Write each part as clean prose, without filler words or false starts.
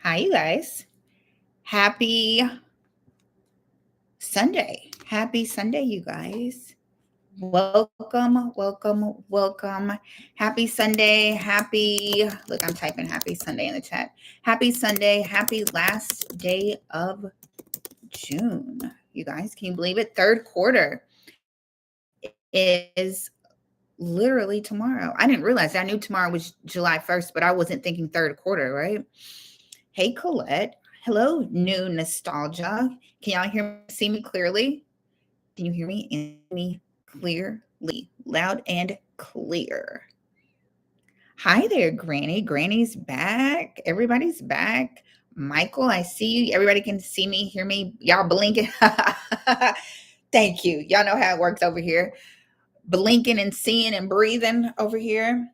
Hi, you guys. Happy Sunday. Happy Sunday, you guys. Welcome. Happy Sunday. Look, I'm typing happy Sunday in the chat. Happy Sunday. Happy last day of June. You guys, can you believe it? Third quarter is literally tomorrow. I didn't realize. I knew tomorrow was July 1st, but I wasn't thinking third quarter, right? Hey, Colette. Hello, new nostalgia. Can y'all hear me, see me clearly? Can you hear me and see me clearly? Loud and clear. Hi there, Granny. Granny's back. Everybody's back. Michael, I see you. Everybody can see me, hear me. Y'all blinking. Thank you. Y'all know how it works over here. Blinking and seeing and breathing over here.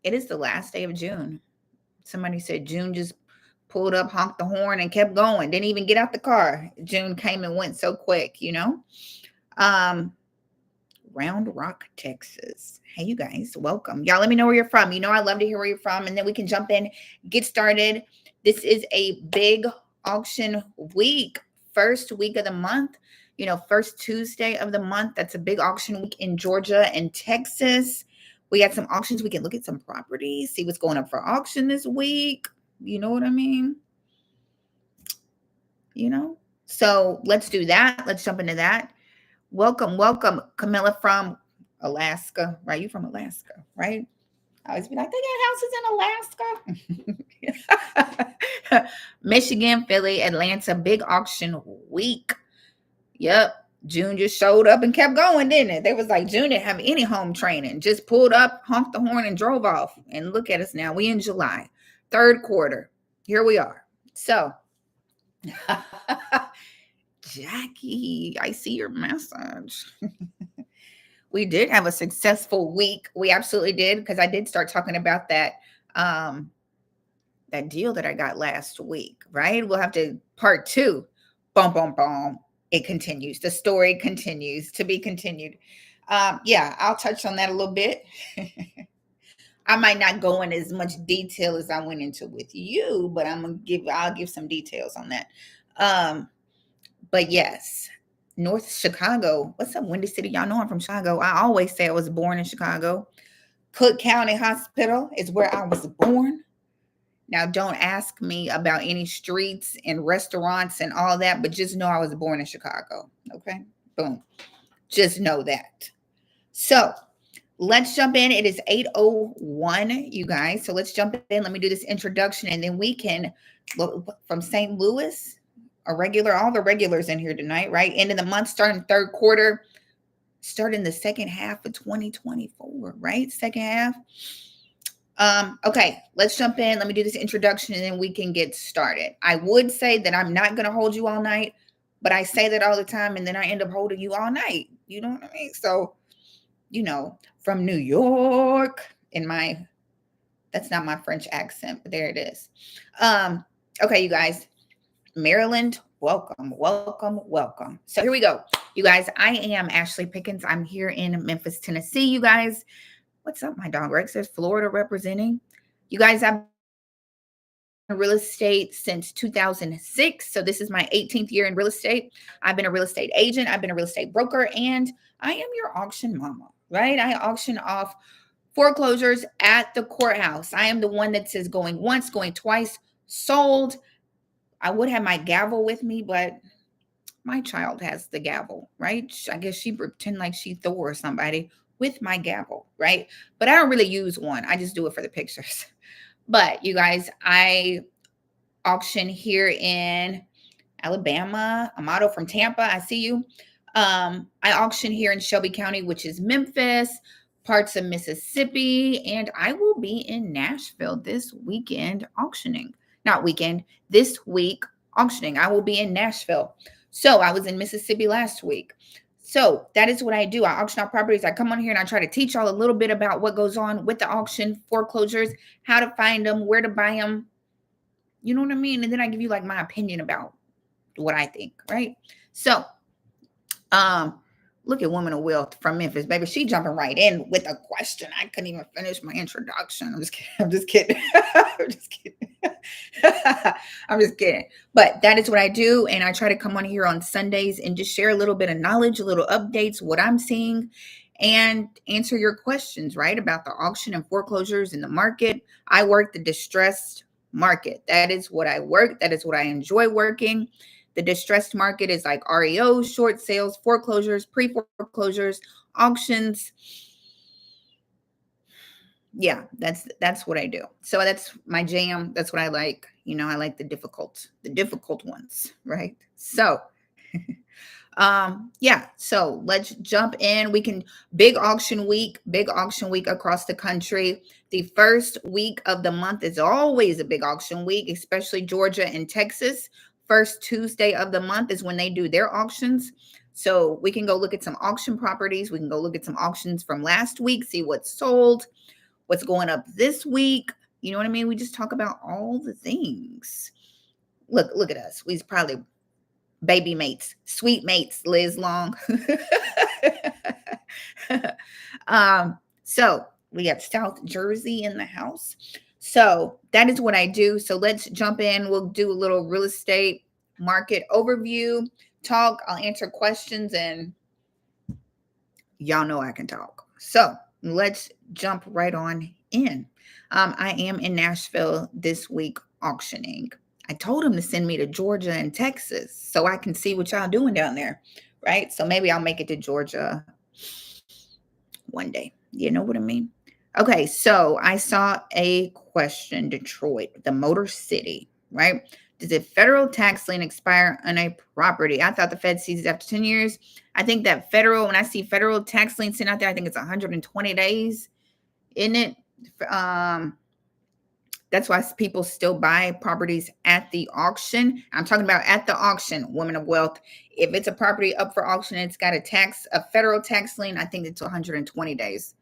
It is the last day of June. Somebody said June just pulled up, honked the horn, and kept going. Didn't even get out the car. June came and went so quick, you know? Um, Round Rock, Texas. Hey, you guys, welcome. Y'all let me know where you're from. You know, I love to hear where you're from, and then we can jump in, get started. This is a big auction week, first week of the month, first Tuesday of the month. That's a big auction week in Georgia and Texas. We got some auctions. We can look at some properties, see what's going up for auction this week. You know what I mean? So let's do that. Let's jump into that. Welcome, Camilla from Alaska, right? You from Alaska, right? I always be like, they got houses in Alaska. Michigan, Philly, Atlanta, big auction week. Yep. June just showed up and kept going, didn't it? They was like, June didn't have any home training. Just pulled up, honked the horn, and drove off. And look at us now. We in July, third quarter. Here we are. So, Jackie, I see your message. We did have a successful week. We absolutely did, because I did start talking about that that deal that I got last week, right? We'll have to part two. Boom, boom, boom. It continues. The story continues to be continued. Yeah, I'll touch on that a little bit. I might not go in as much detail as I went into with you, but I'll give some details on that. But yes, North Chicago. What's up, Windy City? Y'all know I'm from Chicago. I always say I was born in Chicago. Cook County Hospital is where I was born. Now, don't ask me about any streets and restaurants and all that, but just know I was born in Chicago. Okay? Boom. Just know that. So let's jump in. It is 8:01, you guys. So let's jump in. Let me do this introduction, and then we can look from St. Louis. All the regulars in here tonight, right? End of the month, starting third quarter, starting the second half of 2024, right? Second half. Okay, let's jump in. Let me do this introduction and then we can get started. I would say that I'm not going to hold you all night, but I say that all the time and then I end up holding you all night. You know what I mean? So, from New York that's not my French accent, but there it is. Okay, you guys. Maryland, welcome. So here we go. You guys, I am Ashley Pickens. I'm here in Memphis, Tennessee, you guys. What's up, my dog Rex? There's Florida representing. You guys, I've been in real estate since 2006. So this is my 18th year in real estate. I've been a real estate agent. I've been a real estate broker, and I am your auction mama, right? I auction off foreclosures at the courthouse. I am the one that says going once, going twice, sold. I would have my gavel with me, but my child has the gavel, right? I guess she pretend like she Thor or somebody with my gavel, right? But I don't really use one. I just do it for the pictures. But you guys, I auction here in Alabama. Amato from Tampa, I see you. I auction here in Shelby County, which is Memphis, parts of Mississippi, and I will be in Nashville this weekend auctioning. Not weekend, this week auctioning. I will be in Nashville. So I was in Mississippi last week. So that is what I do. I auction off properties. I come on here and I try to teach y'all a little bit about what goes on with the auction, foreclosures, how to find them, where to buy them. You know what I mean? And then I give you like my opinion about what I think, right? So, look at Woman of Wealth from Memphis, baby. She jumping right in with a question. I couldn't even finish my introduction. I'm just kidding. I'm just kidding. I'm just kidding. I'm just kidding. But that is what I do. And I try to come on here on Sundays and just share a little bit of knowledge, a little updates, what I'm seeing, and answer your questions, right? About the auction and foreclosures in the market. I work the distressed market. That is what I work. That is what I enjoy working. The distressed market is like REOs, short sales, foreclosures, pre foreclosures, auctions. Yeah, that's what I do. So that's my jam. That's what I like. I like the difficult ones, right? So yeah, so let's jump in. We can big auction week across the country. The first week of the month is always a big auction week, especially Georgia and Texas. First Tuesday of the month is when they do their auctions. So we can go look at some auction properties. We can go look at some auctions from last week, see what's sold, what's going up this week. You know what I mean? We just talk about all the things. Look at us. We's probably baby mates, sweet mates, Liz Long. So we have South Jersey in the house. So that is what I do. So let's jump in. We'll do a little real estate market overview talk. I'll answer questions, and y'all know I can talk. So let's jump right on in. I am in Nashville this week auctioning. I told him to send me to Georgia and Texas so I can see what y'all doing down there, right? So maybe I'll make it to Georgia one day. You know what I mean? Okay, so I saw a question, Detroit, the Motor City, right? Does a federal tax lien expire on a property? I thought the Fed sees it after 10 years. I think that when I see federal tax lien sitting out there, I think it's 120 days, isn't it? That's why people still buy properties at the auction. I'm talking about at the auction, women of wealth. If it's a property up for auction and it's got a federal tax lien, I think it's 120 days.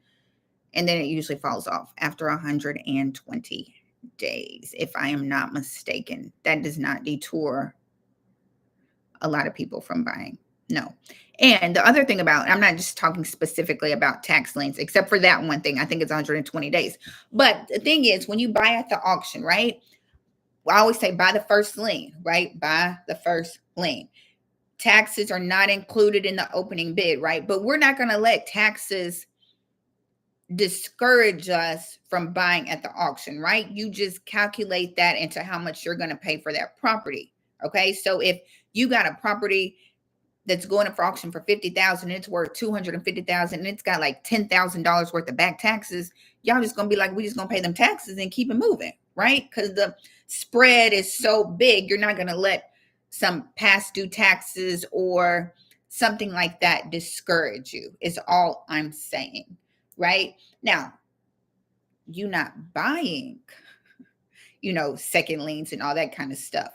And then it usually falls off after 120 days, if I am not mistaken. That does not detour a lot of people from buying. No. And the other thing I'm not just talking specifically about tax liens, except for that one thing. I think it's 120 days. But the thing is, when you buy at the auction, right? I always say buy the first lien, right? Buy the first lien. Taxes are not included in the opening bid, right? But we're not going to let taxes discourage us from buying at the auction, right? You just calculate that into how much you're going to pay for that property. Okay. So if you got a property that's going up for auction for 50,000, it's worth 250,000, and it's got like $10,000 worth of back taxes, y'all just gonna be like, we just gonna pay them taxes and keep it moving, right? Because the spread is so big, you're not gonna let some past due taxes or something like that discourage you, is all I'm saying, right? Now, you not buying, second liens and all that kind of stuff.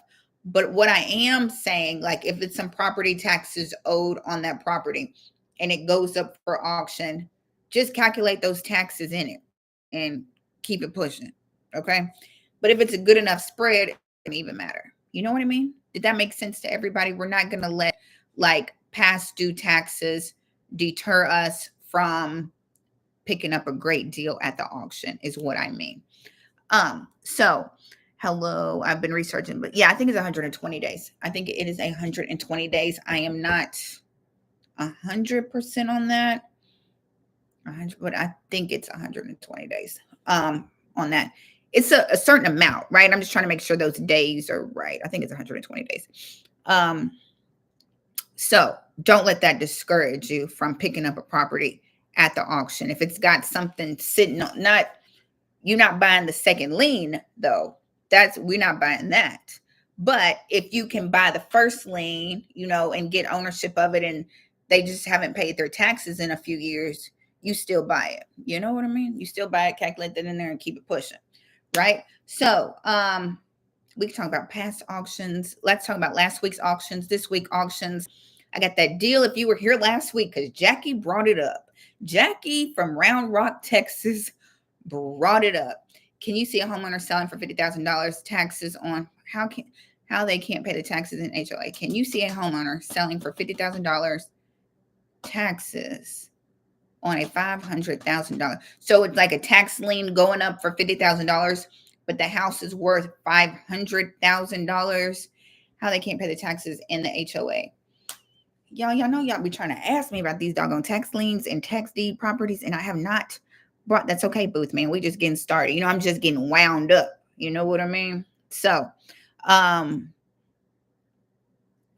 But what I am saying, like if it's some property taxes owed on that property and it goes up for auction, just calculate those taxes in it and keep it pushing. Okay. But if it's a good enough spread, it doesn't even matter. You know what I mean? Did that make sense to everybody? We're not going to let like past due taxes deter us from picking up a great deal at the auction, is what I mean. So hello, I've been researching, but yeah, I think it's 120 days. I think it is 120 days. I am not 100% on that, but I think it's 120 days on that. It's a certain amount, right? I'm just trying to make sure those days are right. I think it's 120 days. So don't let that discourage you from picking up a property at the auction. If it's got something sitting on, you're not buying the second lien though. We're not buying that. But if you can buy the first lien, and get ownership of it, and they just haven't paid their taxes in a few years, you still buy it. You know what I mean? You still buy it, calculate that in there, and keep it pushing, right? So we can talk about past auctions. Let's talk about last week's auctions, this week auctions. I got that deal if you were here last week, because Jackie brought it up. Jackie from Round Rock, Texas brought it up. Can you see a homeowner selling for $50,000 taxes on how they can't pay the taxes in HOA? Can you see a homeowner selling for $50,000 taxes on a $500,000? So it's like a tax lien going up for $50,000, but the house is worth $500,000. How they can't pay the taxes in the HOA. Y'all know y'all be trying to ask me about these doggone tax liens and tax deed properties, and I have not brought. That's okay, Booth man. We just getting started. You know, I'm just getting wound up. You know what I mean? So,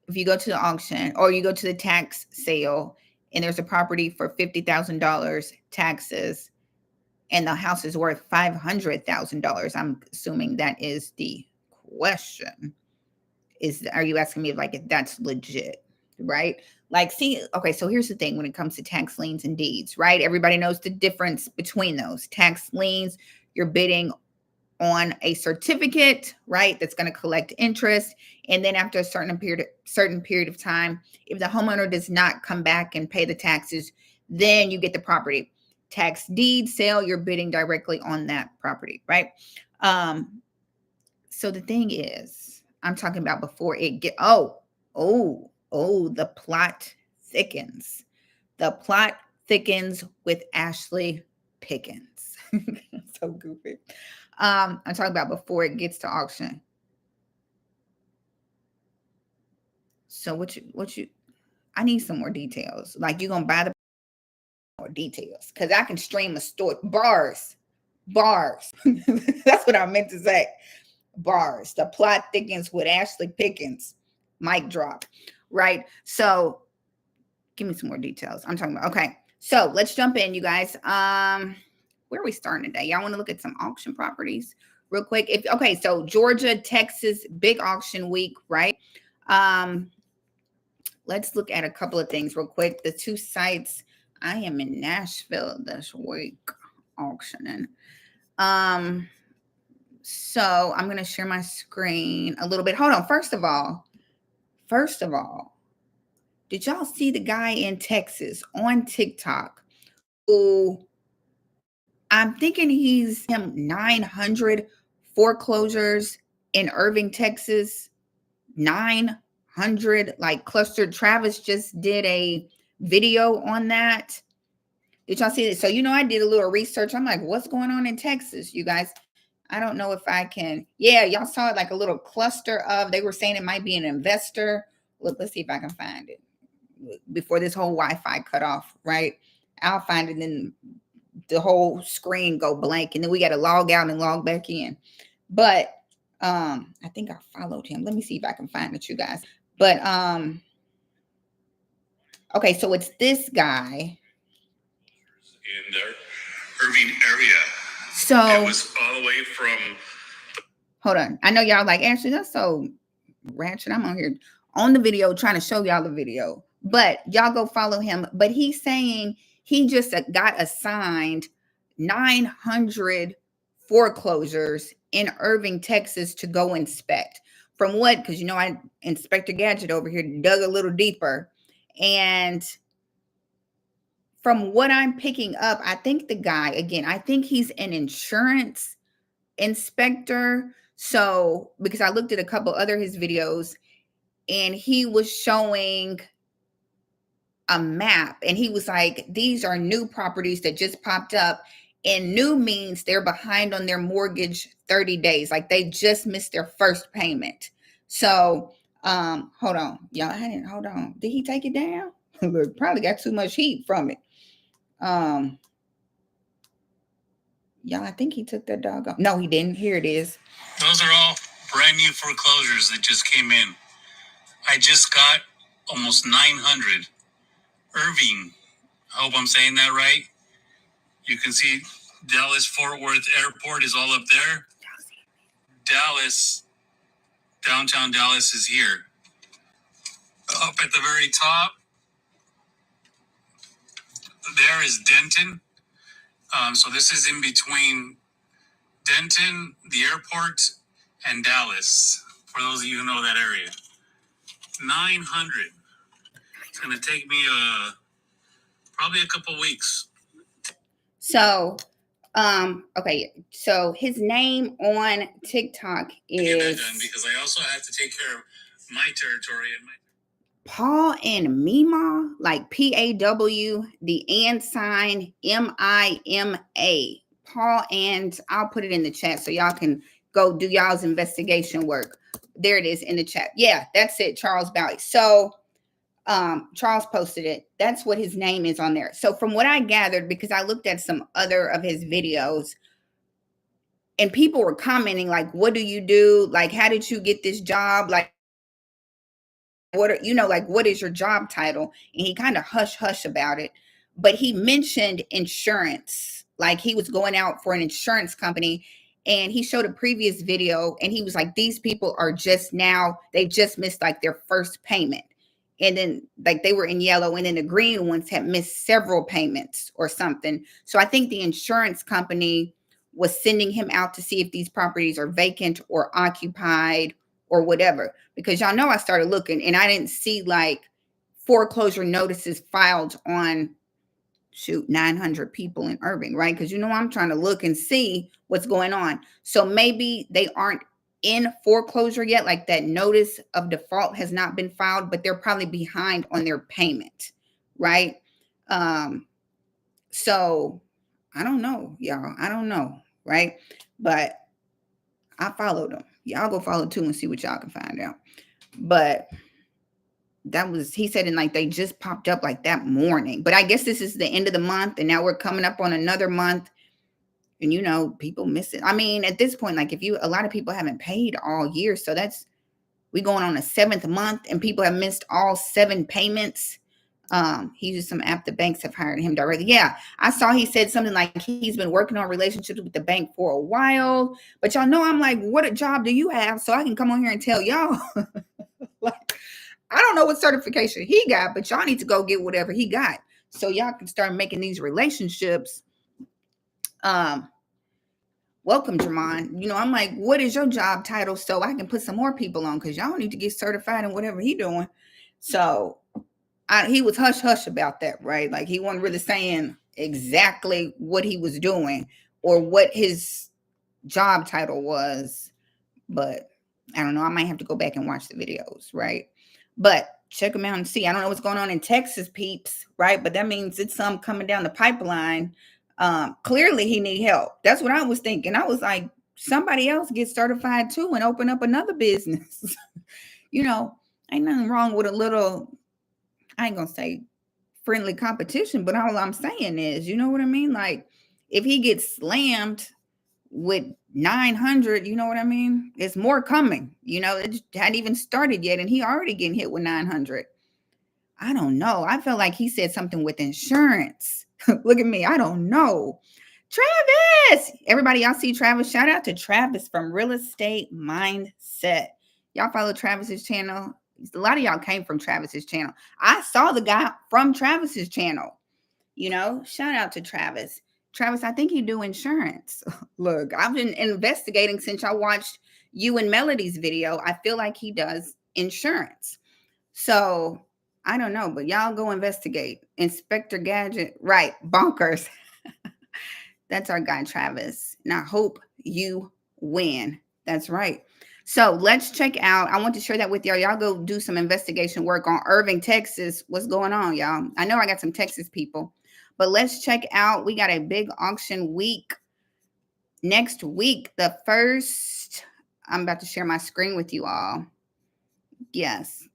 if you go to the auction or you go to the tax sale and there's a property for $50,000 taxes, and the house is worth $500,000, I'm assuming that is the question. Are you asking me if that's legit? Right? Like, see, okay, so here's the thing when it comes to tax liens and deeds, right? Everybody knows the difference between those. Tax liens, you're bidding on a certificate, right? That's going to collect interest. And then after a certain period of time, if the homeowner does not come back and pay the taxes, then you get the property. Tax deed sale, you're bidding directly on that property, right? So the thing is, I'm talking about before it get, the plot thickens. The plot thickens with Ashley Pickens. So goofy. I'm talking about before it gets to auction. So what you, I need some more details. Like, you're going to buy the more details because I can stream a story. Bars. That's what I meant to say. Bars. The plot thickens with Ashley Pickens. Mic drop. Right? So give me some more details. I'm talking about, okay. So let's jump in, you guys. Where are we starting today? Y'all want to look at some auction properties real quick? So Georgia, Texas, big auction week, right? Let's look at a couple of things real quick. The two sites. I am in Nashville this week auctioning. So I'm going to share my screen a little bit. Hold on. First of all, did y'all see the guy in Texas on TikTok who, I'm thinking he's 900 foreclosures in Irving, Texas? 900, like clustered. Travis just did a video on that. Did y'all see it? So, I did a little research. I'm like, what's going on in Texas, you guys? I don't know if I can. Yeah, y'all saw it, like a little cluster of, they were saying it might be an investor. Look, let's see if I can find it before this whole Wi-Fi cut off, right? I'll find it, and the whole screen go blank, and then we got to log out and log back in. But I think I followed him. Let me see if I can find it, you guys. But okay, so it's this guy in the Irving area. So it was all the way from. Hold on, I know y'all like, Ashley, that's so ratchet. I'm on here on the video trying to show y'all the video, but y'all go follow him. But he's saying he just got assigned 900 foreclosures in Irving, Texas to go inspect. From what? Because I Inspector Gadget over here dug a little deeper, and from what I'm picking up, I think the guy, again, I think he's an insurance inspector. So, because I looked at a couple other his videos, and he was showing a map, and he was like, these are new properties that just popped up, and new means they're behind on their mortgage 30 days. Like, they just missed their first payment. So, hold on. Y'all, hold on. Did he take it down? Probably got too much heat from it. Y'all, I think he took that dog off. No, he didn't. Here it is. Those are all brand new foreclosures that just came in. I just got almost 900. Irving, I hope I'm saying that right. You can see Dallas Fort Worth Airport is all up there. Dallas, downtown Dallas is here. Up at the very top, there is Denton. So this is in between Denton, the airport, and Dallas, for those of you who know that area. 900. It's going to take me probably a couple weeks. So, okay. So his name on TikTok is. Get that done because I also have to take care of my territory and my. Paul and Mima, like PAW, the and sign MIMA. Paul, and I'll put it in the chat so y'all can go do y'all's investigation work. There it is in the chat. Yeah, that's it, Charles Bally. So Charles posted it. That's what his name is on there. So from what I gathered, because I looked at some other of his videos, and people were commenting like, what do you do? Like, how did you get this job? Like, what are, like, what is your job title? And he kind of hush about it, but he mentioned insurance. Like, he was going out for an insurance company, and he showed a previous video, and he was like, these people are they just missed like their first payment. And then like they were in yellow, and then the green ones had missed several payments or something. So I think the insurance company was sending him out to see if these properties are vacant or occupied or whatever. Because y'all know I started looking, and I didn't see like foreclosure notices filed on 900 people in Irving, right? Because I'm trying to look and see what's going on. So maybe they aren't in foreclosure yet, like that notice of default has not been filed, but they're probably behind on their payment, right? So I don't know, y'all. I don't know, right? But I followed them. Y'all go follow too and see what y'all can find out. But he said, and like they just popped up like that morning. But I guess this is the end of the month, and now we're coming up on another month, and people miss it. I mean, at this point, like a lot of people haven't paid all year, so we going on a 7th month, and people have missed all 7 payments. He used some app. The banks have hired him directly. Yeah, I saw he said something like he's been working on relationships with the bank for a while. But y'all know I'm like, what a job do you have? So I can come on here and tell y'all. Like, I don't know what certification he got, but y'all need to go get whatever he got so y'all can start making these relationships. Welcome, Jermon. I'm like, what is your job title so I can put some more people on, because y'all need to get certified in whatever he doing. So he was hush about that, right? Like he wasn't really saying exactly what he was doing or what his job title was. But I don't know. I might have to go back and watch the videos, right? But check them out and see. I don't know what's going on in Texas, peeps, right? But that means it's some coming down the pipeline. Clearly he need help. That's what I was thinking. I was like, somebody else get certified too and open up another business. Ain't nothing wrong with a little, I ain't gonna say friendly competition, but all I'm saying is, you know what I mean? Like, if he gets slammed with 900, you know what I mean? It's more coming. It hadn't even started yet, and he already getting hit with 900. I don't know. I felt like he said something with insurance. Look at me. I don't know. Travis! Everybody, y'all see Travis? Shout out to Travis from Real Estate Mindset. Y'all follow Travis's channel? A lot of y'all came from Travis's channel. I saw the guy from Travis's channel. Shout out to Travis. Travis, I think you do insurance. Look, I've been investigating since I watched you and Melody's video. I feel like he does insurance. So I don't know, but y'all go investigate. Inspector Gadget. Right. Bonkers. That's our guy, Travis. And I hope you win. That's right. So let's check out. I want to share that with y'all. Y'all go do some investigation work on Irving, Texas. What's going on, y'all? I know I got some Texas people, but let's check out. We got a big auction week next week. The first, I'm about to share my screen with you all. Yes,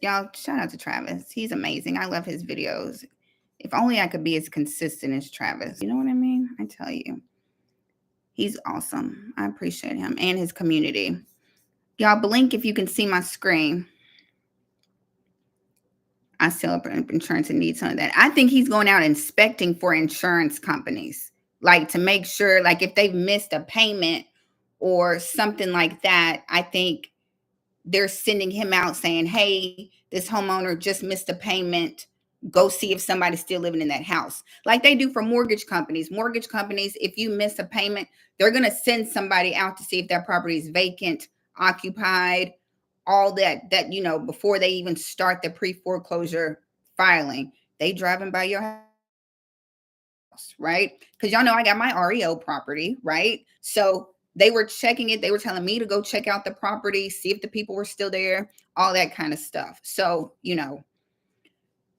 y'all. Shout out to Travis. He's amazing. I love his videos. If only I could be as consistent as Travis. You know what I mean? I tell you. He's awesome. I appreciate him and his community. Y'all blink if you can see my screen. I still up insurance and need some of that. I think he's going out inspecting for insurance companies, like to make sure, like if they've missed a payment or something like that, I think they're sending him out saying, hey, this homeowner just missed a payment. Go see if somebody's still living in that house. Like they do for mortgage companies. Mortgage companies, if you miss a payment, they're going to send somebody out to see if that property is vacant, occupied, all that, before they even start the pre-foreclosure filing. They driving by your house, right? Because y'all know I got my REO property, right? So they were checking it. They were telling me to go check out the property, see if the people were still there, all that kind of stuff. So,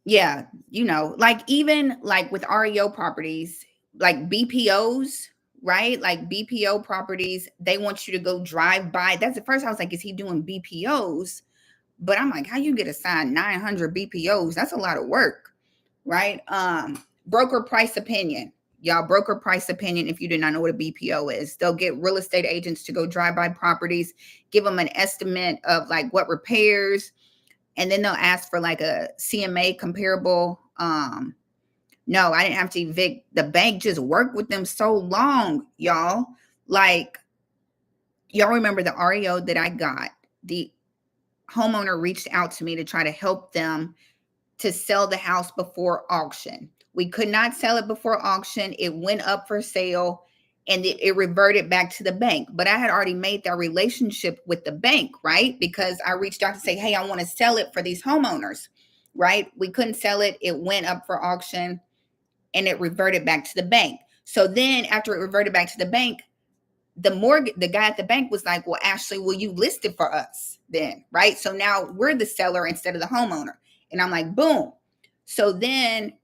yeah, like even like with REO properties, like BPOs, right? Like BPO properties, they want you to go drive by. That's the first I was like, is he doing BPOs? But I'm like, how you get assigned 900 BPOs? That's a lot of work, right? Broker price opinion. Y'all, broker price opinion, if you do not know what a BPO is, they'll get real estate agents to go drive by properties, give them an estimate of like what repairs, and then they'll ask for like a CMA comparable. No, I didn't have to evict. The bank just worked with them so long, y'all. Like, y'all remember the REO that I got? The homeowner reached out to me to try to help them to sell the house before auction. We could not sell it before auction. It went up for sale and it reverted back to the bank. But I had already made that relationship with the bank, right? Because I reached out to say, hey, I want to sell it for these homeowners, right? We couldn't sell it. It went up for auction and it reverted back to the bank. So then after it reverted back to the bank, the guy at the bank was like, well, Ashley, will you list it for us then? Right. So now we're the seller instead of the homeowner. And I'm like, boom. So then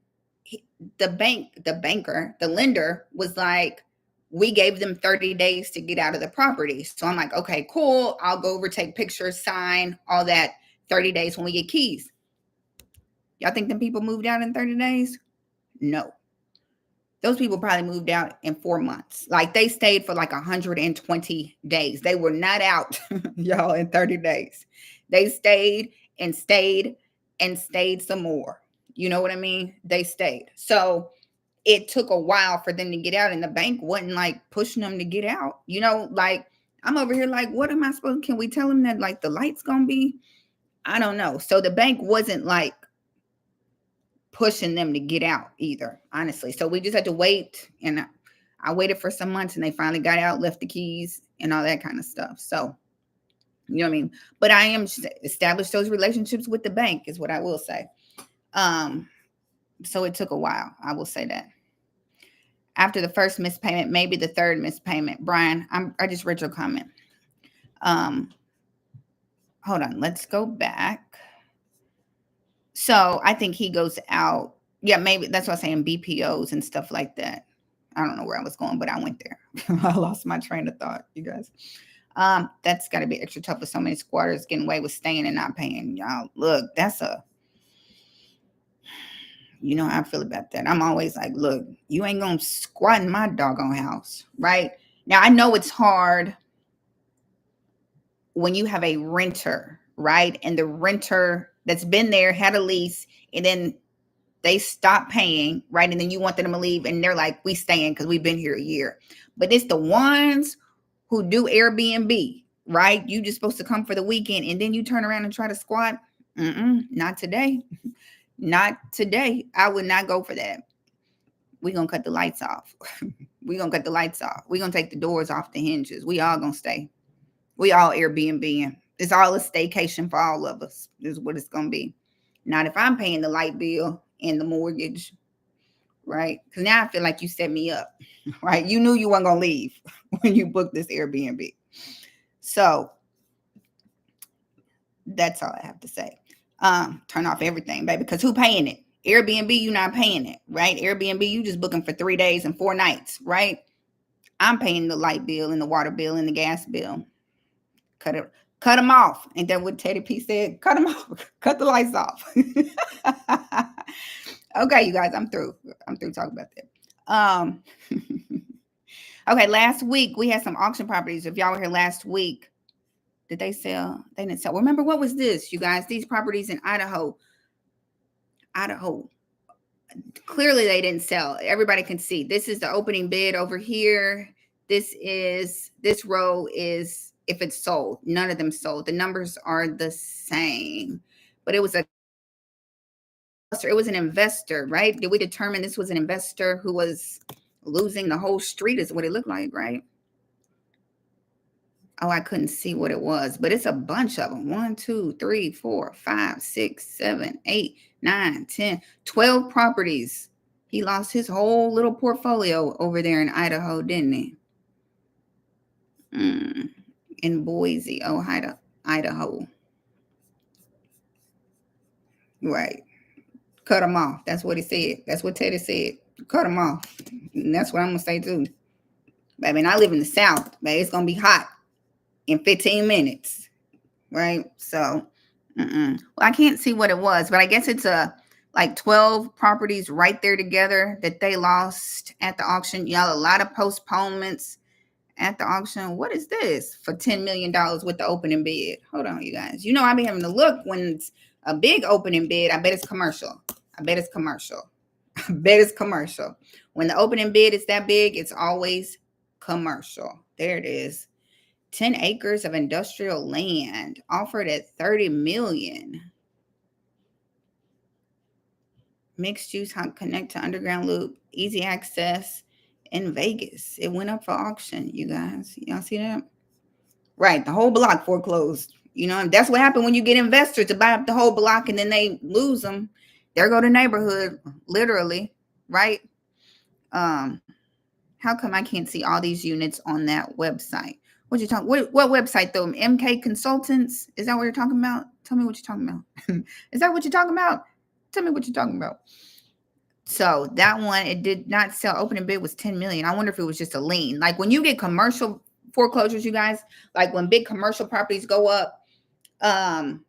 the banker, the lender was like, we gave them 30 days to get out of the property. So I'm like, okay, cool. I'll go over, take pictures, sign, all that. 30 days when we get keys. Y'all think them people moved out in 30 days? No. Those people probably moved out in 4 months. Like they stayed for like 120 days. They were not out, y'all, in 30 days. They stayed and stayed and stayed some more. You know what I mean? They stayed. So it took a while for them to get out, and the bank wasn't like pushing them to get out. You know, like I'm over here like, what am I supposed to, can we tell them that like the light's gonna be? I don't know. So the bank wasn't like pushing them to get out either, honestly. So we just had to wait, and I waited for some months, and they finally got out, left the keys, and all that kind of stuff. So, you know what I mean? But I am established those relationships with the bank, is what I will say. So it took a while. I will say that. After the first missed payment, maybe the third missed payment. Brian, I just read your comment. Hold on. Let's go back. So I think he goes out. Yeah, maybe that's what I'm saying. BPOs and stuff like that. I don't know where I was going, but I went there. I lost my train of thought, you guys. That's got to be extra tough with so many squatters getting away with staying and not paying. Y'all, look, you know how I feel about that. I'm always like, look, you ain't gonna squat in my doggone house, right? Now I know it's hard when you have a renter, right? And the renter that's been there had a lease, and then they stop paying, right? And then you want them to leave, and they're like, we staying because we've been here a year. But it's the ones who do Airbnb, right? You just supposed to come for the weekend, and then you turn around and try to squat. Not today. Not today. I would not go for that. We're going to cut the lights off. We're going to cut the lights off. We're going to take the doors off the hinges. We all going to stay. We all Airbnb. It's all a staycation for all of us, is what it's going to be. Not if I'm paying the light bill and the mortgage, right? Because now I feel like you set me up, right? You knew you weren't going to leave when you booked this Airbnb. So that's all I have to say. Turn off everything, baby, because who paying it? Airbnb, you not paying it, right? Airbnb, you just booking for 3 days and 4 nights, right? I'm paying the light bill and the water bill and the gas bill. Cut them off. Ain't that what Teddy P said? Cut them off. Cut the lights off. Okay, you guys, I'm through. I'm through talking about that. Okay, last week we had some auction properties. If y'all were here last week, did they sell? They didn't sell. Remember, what was this, you guys? These properties in Idaho. Clearly they didn't sell. Everybody can see. This is the opening bid over here. This row is if it's sold. None of them sold. The numbers are the same. But it was an investor, right? Did we determine this was an investor who was losing the whole street is what it looked like, right? Oh, I couldn't see what it was, but it's a bunch of them. 1, 2, 3, 4, 5, 6, 7, 8, 9, 10, 12 properties. He lost his whole little portfolio over there in Idaho, didn't he? In Boise, Idaho. Right. Cut them off. That's what he said. That's what Teddy said. Cut them off. And that's what I'm going to say too. Baby, and I live in the South, baby. It's gonna be hot in 15 minutes, right? So, well, I can't see what it was, but I guess it's a like 12 properties right there together that they lost at the auction. Y'all, a lot of postponements at the auction. What is this for $10 million with the opening bid? Hold on, you guys. You know, I be having to look when it's a big opening bid. I bet it's commercial. I bet it's commercial. I bet it's commercial. When the opening bid is that big, it's always commercial. There it is. 10 acres of industrial land offered at 30 million. Mixed use, connect to underground loop, easy access in Vegas. It went up for auction, you guys. Y'all see that? Right, the whole block foreclosed. You know, and that's what happened when you get investors to buy up the whole block and then they lose them. There go the neighborhood, literally, right? How come I can't see all these units on that website? What you talking? What website though? MK Consultants? Is that what you're talking about? Tell me what you're talking about. Is that what you're talking about? Tell me what you're talking about. So that one, it did not sell. Opening bid was 10 million. I wonder if it was just a lien. Like when you get commercial foreclosures, you guys, like when big commercial properties go up, a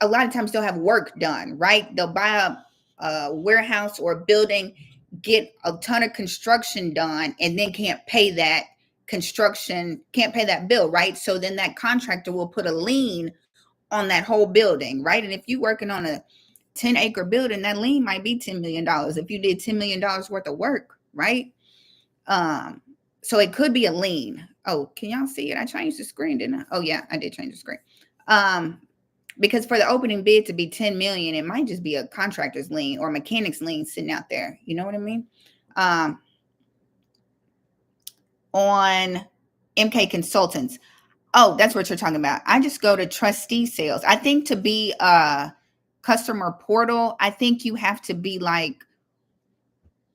lot of times they'll have work done, right? They'll buy a warehouse or a building, get a ton of construction done, and then can't pay that bill, right? So then that contractor will put a lien on that whole building, right? And if you're working on a 10-acre building, that lien might be $10 million if you did $10 million worth of work, right? So it could be a lien. Oh, can y'all see it? I changed the screen, didn't I? Oh yeah, I did change the screen. Because for the opening bid to be 10 million, it might just be a contractor's lien or mechanic's lien sitting out there. You know what I mean? On MK Consultants. Oh, that's what you're talking about. I just go to trustee sales. I think to be a customer portal, I think you have to be like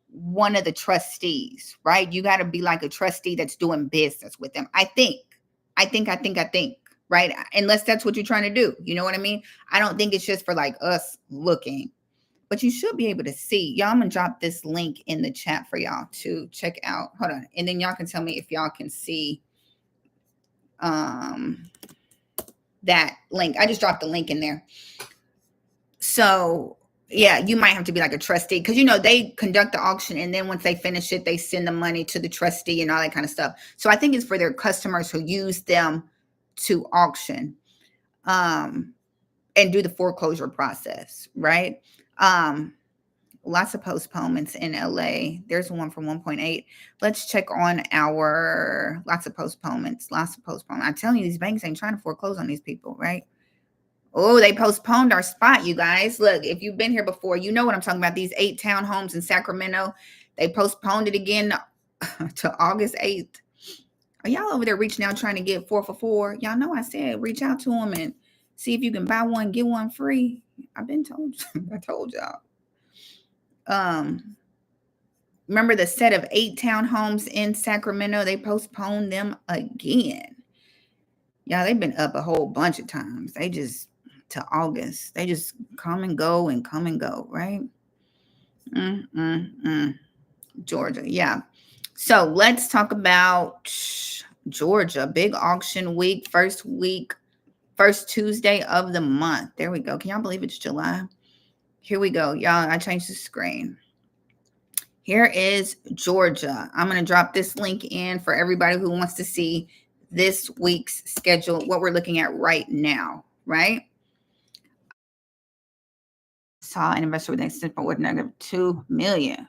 one of the trustees, right? You got to be like a trustee that's doing business with them. I think, right? Unless that's what you're trying to do. You know what I mean? I don't think it's just for like us looking, but you should be able to see. Y'all, I'm going to drop this link in the chat for y'all to check out. Hold on. And then y'all can tell me if y'all can see that link. I just dropped the link in there. So yeah, you might have to be like a trustee because, you know, they conduct the auction and then once they finish it, they send the money to the trustee and all that kind of stuff. So I think it's for their customers who use them to auction and do the foreclosure process, right? Lots of postponements in LA. There's one for 1.8. Let's check on our lots of postponements. I'm telling you, these banks ain't trying to foreclose on these people, right? Oh, they postponed our spot, you guys. Look, if you've been here before, you know what I'm talking about. These 8 townhomes in Sacramento, they postponed it again to August 8th. Are y'all over there reaching out trying to get 4 for 4? Y'all know I said reach out to them and see if you can buy one, get one free. I've been told you. I told y'all. Remember the set of 8 townhomes in Sacramento? They postponed them again. Yeah, they've been up a whole bunch of times. They just to August. They just come and go, right? Georgia, yeah. So let's talk about Georgia. Big auction week, first Tuesday of the month. There we go. Can y'all believe it's July? Here we go. Y'all, I changed the screen. Here is Georgia. I'm going to drop this link in for everybody who wants to see this week's schedule, what we're looking at right now, right? Saw an investor with an extension with negative $2 million.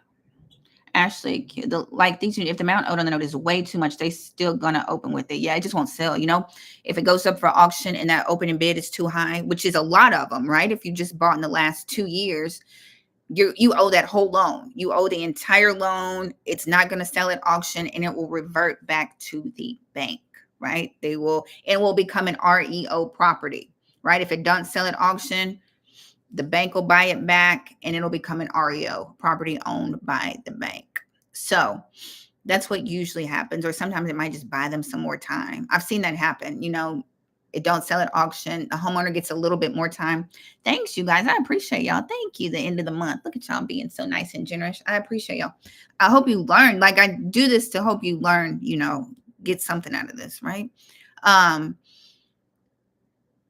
Ashley, if the amount owed on the note is way too much, they still gonna open with it. Yeah, it just won't sell. You know, if it goes up for auction and that opening bid is too high, which is a lot of them, right? If you just bought in the last 2 years, you owe that whole loan. You owe the entire loan. It's not going to sell at auction and it will revert back to the bank, right? It will become an REO property, right? If it doesn't sell at auction, the bank will buy it back and it'll become an REO property owned by the bank. So that's what usually happens. Or sometimes it might just buy them some more time. I've seen that happen, you know, It don't sell at auction. The homeowner gets a little bit more time. Thanks, you guys. I appreciate y'all. Thank you. The end of the month. Look at y'all being so nice and generous. I appreciate y'all. I hope you learn. Like, I do this to hope you learn, get something out of this, right?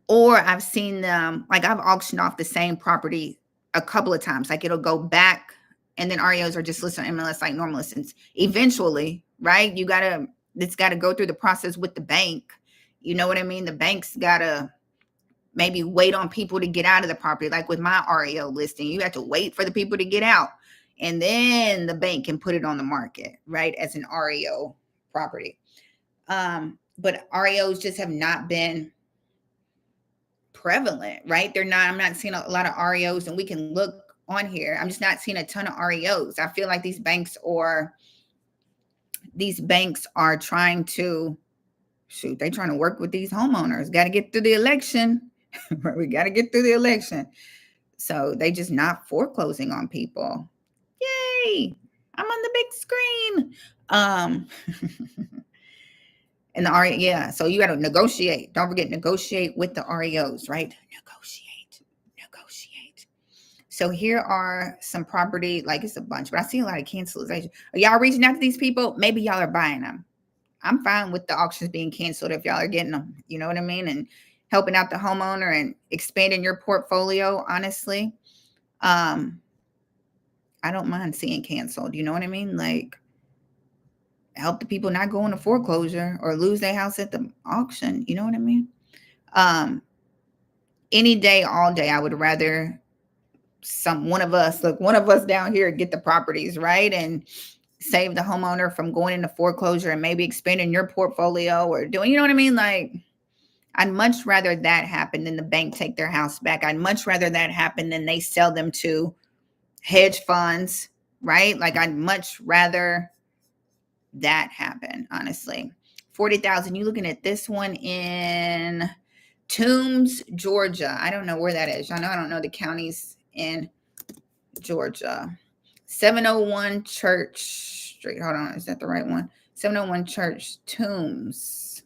Or I've seen them, like, I've auctioned off the same property a couple of times. Like, it'll go back, and then REOs are just listed on MLS like normal listings. Eventually, right? It's got to go through the process with the bank. You know what I mean? The bank's got to maybe wait on people to get out of the property. Like with my REO listing, you have to wait for the people to get out, and then the bank can put it on the market, right, as an REO property. But REOs just have not been prevalent, right? I'm not seeing a lot of REOs, and we can look on here. I'm just not seeing a ton of REOs. I feel like these banks are trying to they're trying to work with these homeowners. Got to get through the election. We got to get through the election. So they just not foreclosing on people. Yay! I'm on the big screen. And the REO, yeah. So you got to negotiate. Don't forget, negotiate with the REOs, right? Negotiate. So here are some property, like it's a bunch, but I see a lot of cancellation. Are y'all reaching out to these people? Maybe y'all are buying them. I'm fine with the auctions being canceled if y'all are getting them. You know what I mean? And helping out the homeowner and expanding your portfolio, honestly. I don't mind seeing canceled. You know what I mean? Like, help the people not go into foreclosure or lose their house at the auction. You know what I mean? Any day, all day, I would rather one of us down here get the properties, right? And save the homeowner from going into foreclosure and maybe expanding your portfolio or doing, you know what I mean? Like, I'd much rather that happen than the bank take their house back. I'd much rather that happen than they sell them to hedge funds, right? Like, I'd much rather that happen, honestly. 40,000. You looking at this one in Toombs, Georgia. I don't know where that is. I don't know the counties in Georgia. 701 Church Street. Hold on. Is that the right one? 701 Church, Toombs.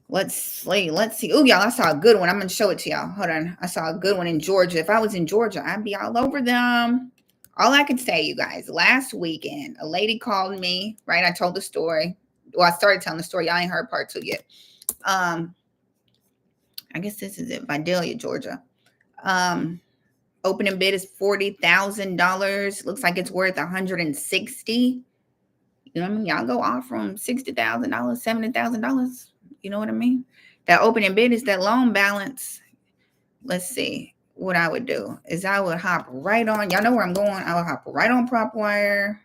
Let's see. Oh, y'all, I saw a good one. I'm going to show it to y'all. Hold on. I saw a good one in Georgia. If I was in Georgia, I'd be all over them. All I could say, you guys, last weekend, a lady called me, right? I told the story. Well, I started telling the story. Y'all ain't heard part 2 yet. I guess this is it. Vidalia, Georgia. Opening bid is $40,000. Looks like it's worth $160,000. You know what I mean? Y'all go off from $60,000, $70,000. You know what I mean? That opening bid is that loan balance. Let's see. What I would do is I would hop right on. Y'all know where I'm going. I would hop right on PropWire.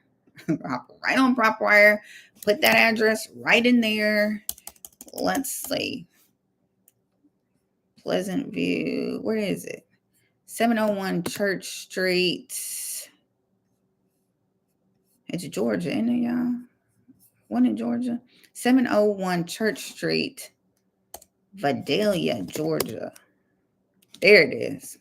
Put that address right in there. Let's see. Pleasant View. Where is it? 701 Church Street. It's Georgia, isn't it, y'all? One in Georgia. 701 Church Street, Vidalia, Georgia. There it is.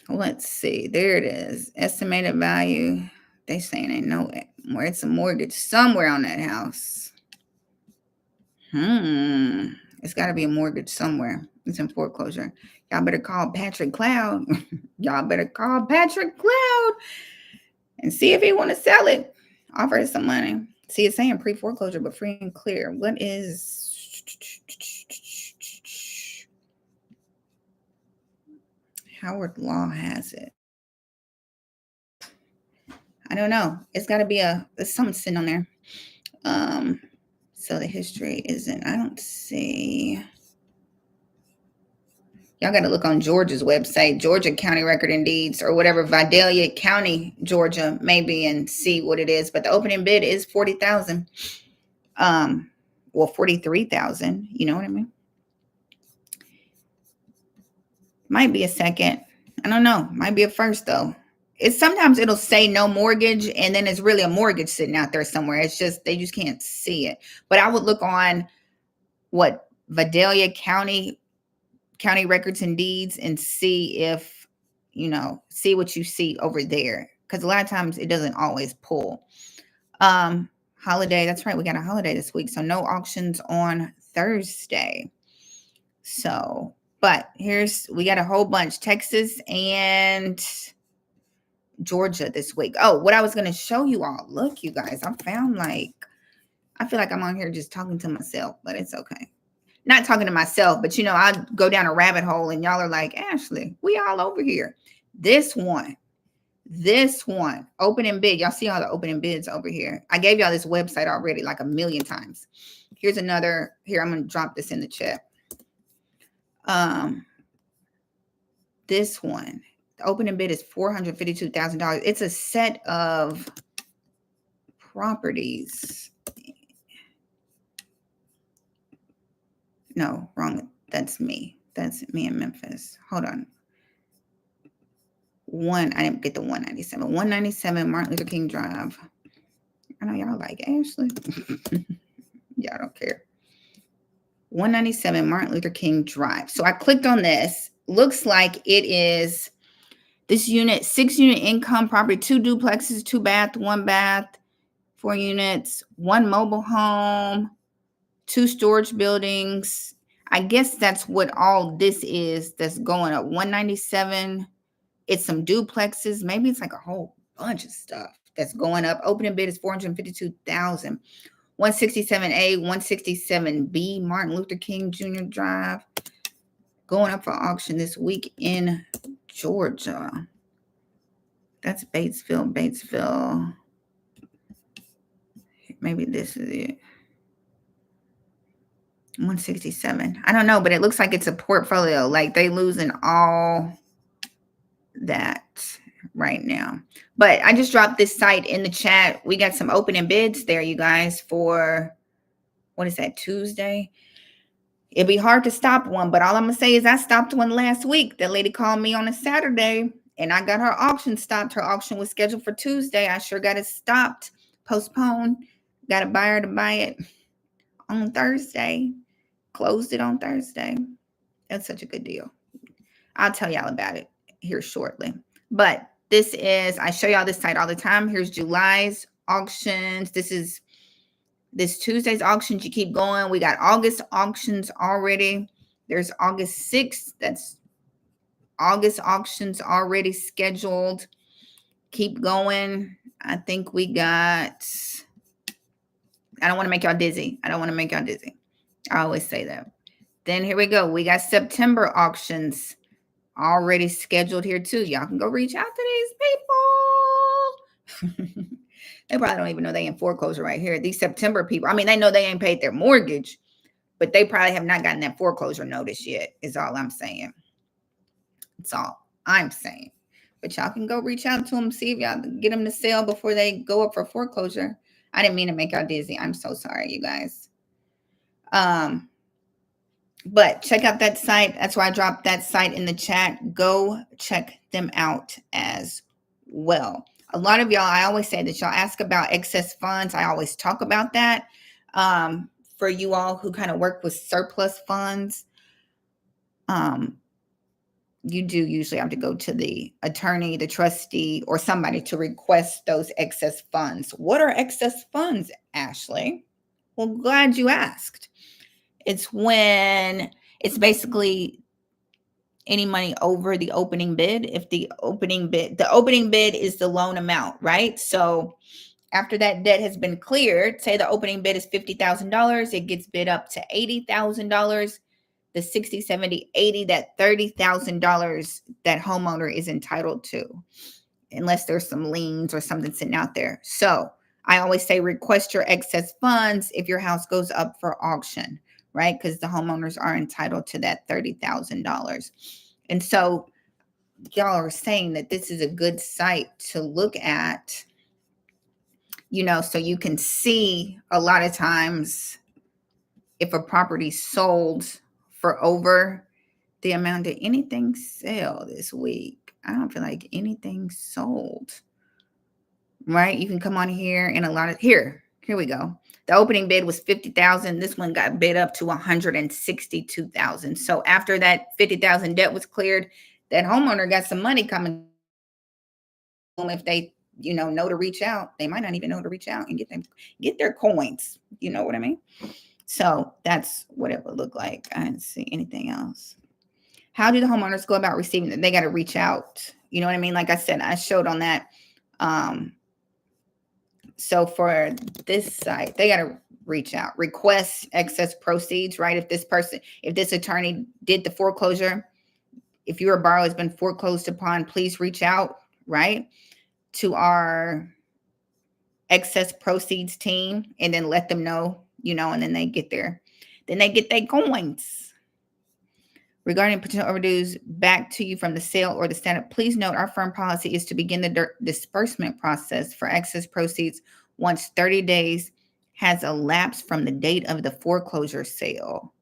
Let's see. There it is. Estimated value. They saying ain't no where it's a mortgage somewhere on that house. It's got to be a mortgage somewhere. It's in foreclosure. Y'all better call Patrick Cloud. Y'all better call Patrick Cloud and see if he want to sell it. Offer some money. See, it's saying pre-foreclosure, but free and clear. What is... Howard Law has it. I don't know. It's got to be there's something sitting on there. So the history isn't, I don't see. Y'all got to look on Georgia's website, Georgia County Record and Deeds, or whatever, Vidalia County, Georgia, maybe, and see what it is. But the opening bid is $40,000. Well, $43,000. You know what I mean? Might be a second. I don't know. Might be a first, though. Sometimes it'll say no mortgage, and then it's really a mortgage sitting out there somewhere. It's just, they just can't see it. But I would look on Vidalia County Records and Deeds and see if, see what you see over there. Because a lot of times it doesn't always pull. holiday. That's right. We got a holiday this week. So no auctions on Thursday. So, but we got a whole bunch. Texas and Georgia this week. Oh, what I was going to show you all. Look, you guys, I feel like I'm on here just talking to myself, but it's okay. Not talking to myself, but I go down a rabbit hole and y'all are like, Ashley, we all over here. This one, opening bid. Y'all see all the opening bids over here. I gave y'all this website already like a million times. Here's another. Here, I'm going to drop this in the chat. This one, the opening bid is $452,000. It's a set of properties. No, wrong. That's me. That's me in Memphis. Hold on. I didn't get the 197. 197 Martin Luther King Drive. I know y'all like Ashley. Y'all don't care. 197 Martin Luther King Drive. So I clicked on this. Looks like it is this unit, 6-unit income property, 2 duplexes, 2 bath, 1 bath, 4 units, 1 mobile home, 2 storage buildings. I guess that's what all this is that's going up. 197. It's some duplexes. Maybe it's like a whole bunch of stuff that's going up. Opening bid is $452,000. 167A, 167B, Martin Luther King Jr. Drive. Going up for auction this week in Georgia. That's Batesville. Maybe this is it. 167. I don't know, but it looks like it's a portfolio. Like they losing all that right now. But I just dropped this site in the chat. We got some opening bids there, you guys, for what is that, Tuesday? It'd be hard to stop one, but all I'm gonna say is I stopped one last week. That lady called me on a Saturday and I got her auction stopped. Her auction was scheduled for Tuesday. I sure got it stopped, postponed, got a buyer to buy it on Thursday, closed it on Thursday. That's such a good deal. I'll tell y'all about it here shortly. But I show y'all this site all the time. Here's July's auctions. This is this Tuesday's auctions. You keep going. We got August auctions already. There's August 6th. That's August auctions already scheduled. Keep going. I think we got, I don't want to make y'all dizzy. I always say that. Then here we go. We got September auctions already scheduled here too. Y'all can go reach out to these people. They probably don't even know they in foreclosure right here. These September people, I mean, they know they ain't paid their mortgage, but they probably have not gotten that foreclosure notice yet, is all I'm saying. That's all I'm saying. But y'all can go reach out to them, see if y'all can get them to sell before they go up for foreclosure. I didn't mean to make y'all dizzy. I'm so sorry, you guys. But check out that site. That's why I dropped that site in the chat. Go check them out as well. A lot of y'all, I always say that y'all ask about excess funds. I always talk about that. For you all who kind of work with surplus funds, you do usually have to go to the attorney, the trustee, or somebody to request those excess funds. What are excess funds, Ashley? Well, glad you asked. It's when it's basically any money over the opening bid. If the opening bid is the loan amount, right? So after that debt has been cleared, say the opening bid is $50,000, it gets bid up to $80,000. The 60, 70, 80, that $30,000 that homeowner is entitled to, unless there's some liens or something sitting out there. So I always say request your excess funds if your house goes up for auction, right? Because the homeowners are entitled to that $30,000. And so y'all are saying that this is a good site to look at, so you can see a lot of times if a property sold for over the amount. Did anything sell this week? I don't feel like anything sold, right? You can come on here and here we go. The opening bid was $50,000. This one got bid up to $162,000. So after that $50,000 debt was cleared, that homeowner got some money coming if they, know to reach out. They might not even know to reach out and get their coins. You know what I mean? So that's what it would look like. I didn't see anything else. How do the homeowners go about receiving it? They got to reach out. You know what I mean? Like I said, I showed on that. So for this site, they got to reach out, request excess proceeds, right? If this attorney did the foreclosure, if your borrower has been foreclosed upon, please reach out, right, to our excess proceeds team and then let them know, and then they get their coins. Regarding potential overdues back to you from the sale or the stand-up, please note our firm policy is to begin the disbursement process for excess proceeds once 30 days has elapsed from the date of the foreclosure sale.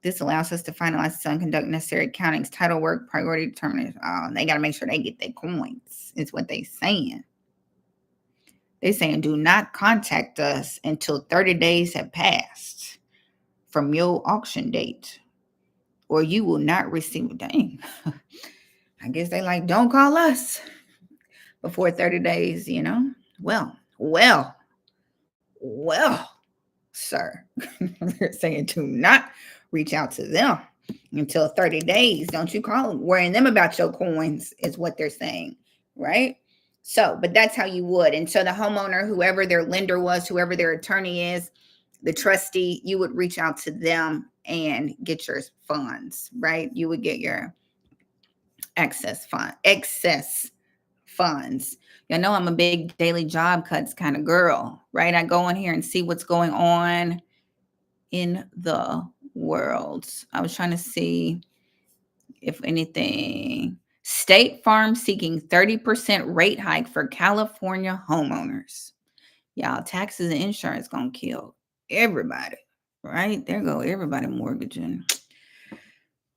This allows us to finalize the sale and conduct necessary accountings, title work, priority determination. They got to make sure they get their coins, is what they're saying. They're saying do not contact us until 30 days have passed from your auction date, or you will not receive a dang. I guess they like, don't call us before 30 days, Well, sir. They're saying do not reach out to them until 30 days. Don't you call them, worrying them about your coins, is what they're saying, right? So, but that's how you would. And so the homeowner, whoever their lender was, whoever their attorney is, the trustee, you would reach out to them and get your funds, right? You would get your excess funds. You know, I'm a big daily job cuts kind of girl, right? I go in here and see what's going on in the world. I was trying to see if anything. State Farm seeking 30% rate hike for California homeowners. Y'all, taxes and insurance gonna kill everybody, right? There go everybody mortgaging.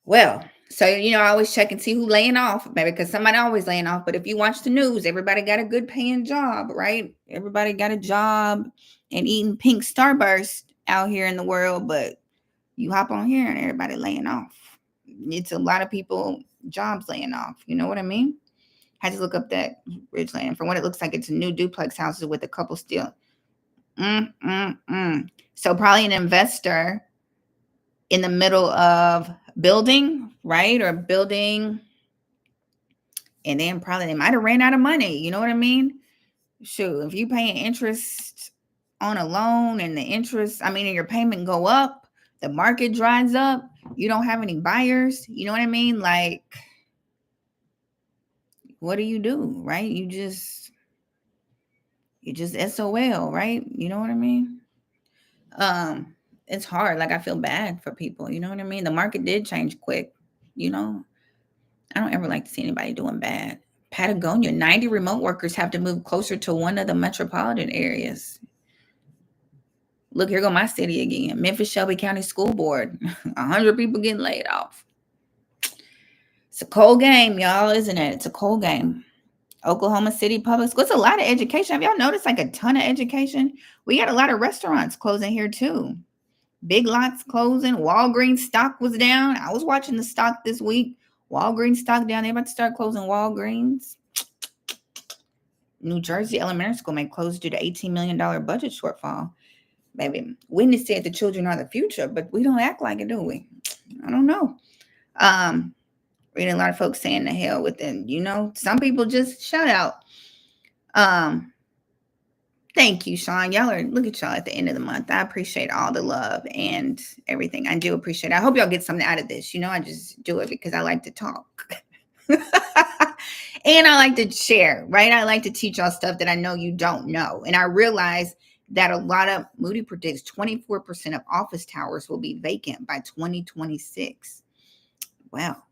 Well, so, I always check and see who laying off, maybe because somebody always laying off. But if you watch the news, everybody got a good paying job, right? Everybody got a job and eating pink Starburst out here in the world. But you hop on here and everybody laying off. It's a lot of people, jobs laying off. You know what I mean? Had to look up that Ridgeland. From what it looks like, it's a new duplex houses with a couple still. So probably an investor in the middle of building, right? Or building, and then probably they might have ran out of money. You know what I mean? Shoot, if you paying interest on a loan and and your payment go up, the market dries up, you don't have any buyers. You know what I mean? Like, what do you do, right? You just SOL, right? You know what I mean? It's hard. Like, I feel bad for people. You know what I mean? The market did change quick. I don't ever like to see anybody doing bad. Patagonia, 90 remote workers have to move closer to one of the metropolitan areas. Look, here go my city again. Memphis Shelby County School Board. 100 people getting laid off. It's a cold game, y'all, isn't it? It's a cold game. Oklahoma City Public Schools. It's a lot of education. Have y'all noticed like a ton of education? We got a lot of restaurants closing here too. Big Lots closing. Walgreens stock was down. I was watching the stock this week. Walgreens stock down. They're about to start closing Walgreens. New Jersey Elementary School may close due to $18 million budget shortfall. Maybe witness said the children are the future, but we don't act like it, do we? I don't know. Reading a lot of folks saying the hell with it. Some people just shout out. Thank you, Sean. Look at y'all at the end of the month. I appreciate all the love and everything. I do appreciate it. I hope y'all get something out of this. I just do it because I like to talk. And I like to share, right? I like to teach y'all stuff that I know you don't know. And I realize that Moody predicts 24% of office towers will be vacant by 2026. Well.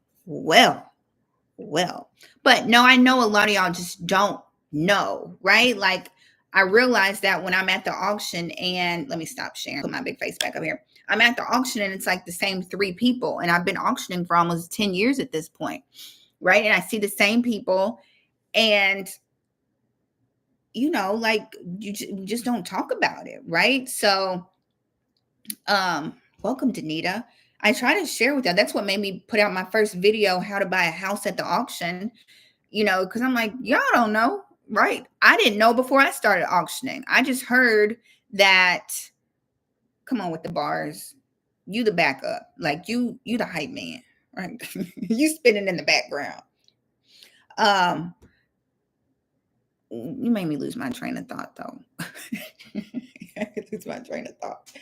But no, I know a lot of y'all just don't know, right? Like, I realized that when I'm at the auction, and let me stop sharing, put my big face back up here. I'm at the auction and it's like the same 3 people. And I've been auctioning for almost 10 years at this point, right? And I see the same people, and like you just don't talk about it, right? So, welcome, Danita. I try to share with y'all. That's what made me put out my first video, how to buy a house at the auction, because I'm like, y'all don't know, right? I didn't know before I started auctioning. I just heard that, come on with the bars. You the backup. Like you the hype man, right? You spinning in the background. Um, you made me lose my train of thought though. I could lose my train of thought.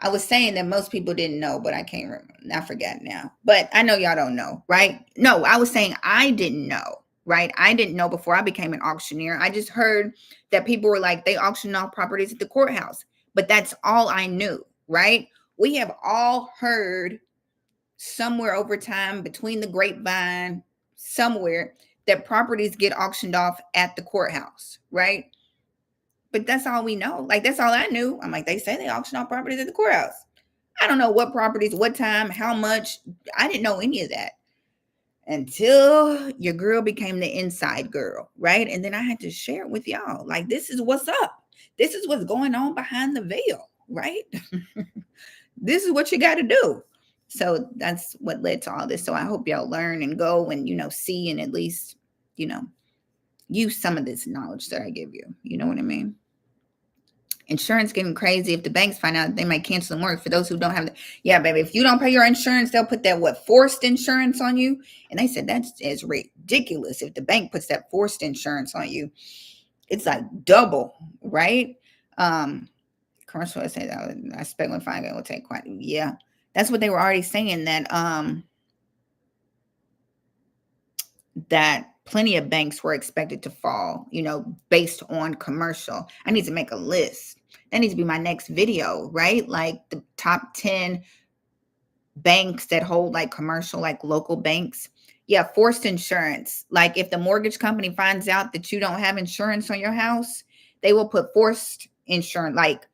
I was saying that most people didn't know, but I can't remember. I forgot now. But I know y'all don't know, right? No, I was saying I didn't know, right? I didn't know before I became an auctioneer. I just heard that people were like, they auction off properties at the courthouse. But that's all I knew, right? We have all heard somewhere over time between the grapevine, somewhere, that properties get auctioned off at the courthouse, right? But that's all we know. Like, that's all I knew. I'm like, they say they auction off properties at the courthouse. I don't know what properties, what time, how much. I didn't know any of that until your girl became the inside girl, right? And then I had to share it with y'all. Like, this is what's up. This is what's going on behind the veil, right? This is what you got to do. So that's what led to all this. So I hope y'all learn and go and, see and at least, use some of this knowledge that I give you. You know what I mean? Insurance getting crazy. If the banks find out, they might cancel the mortgage for those who don't have yeah, baby, if you don't pay your insurance, they'll put that forced insurance on you. And they said that is ridiculous. If the bank puts that forced insurance on you, it's like double, right? Commercial, I say that I expect when fine will take quite, yeah, that's what they were already saying, that plenty of banks were expected to fall, based on commercial. I need to make a list. That needs to be my next video, right? Like the top 10 banks that hold like commercial, like local banks. Yeah, forced insurance. Like if the mortgage company finds out that you don't have insurance on your house, they will put forced insurance, like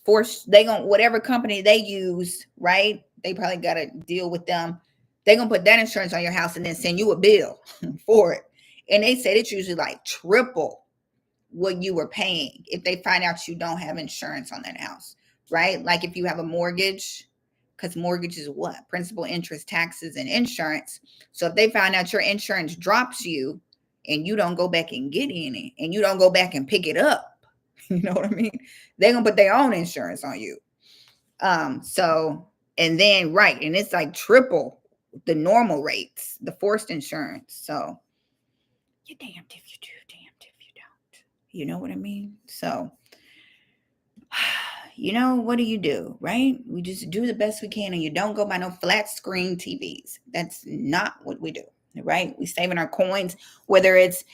whatever company they use, right? They probably got to deal with them. They're going to put that insurance on your house and then send you a bill for it. And they said it's usually like triple what you were paying if they find out you don't have insurance on that house, right? Like if you have a mortgage, because mortgage is what? Principal, interest, taxes, and insurance. So if they find out your insurance drops you and you don't go back and get any and you don't go back and pick it up, you know what I mean? They're going to put their own insurance on you. So, and then, right. And it's like triple the normal rates, the forced insurance. So you're damned if you do, damned if you don't. You know what I mean? So, what do you do, right? We just do the best we can, and you don't go buy no flat screen TVs. That's not what we do, right? We saving our coins, whether it's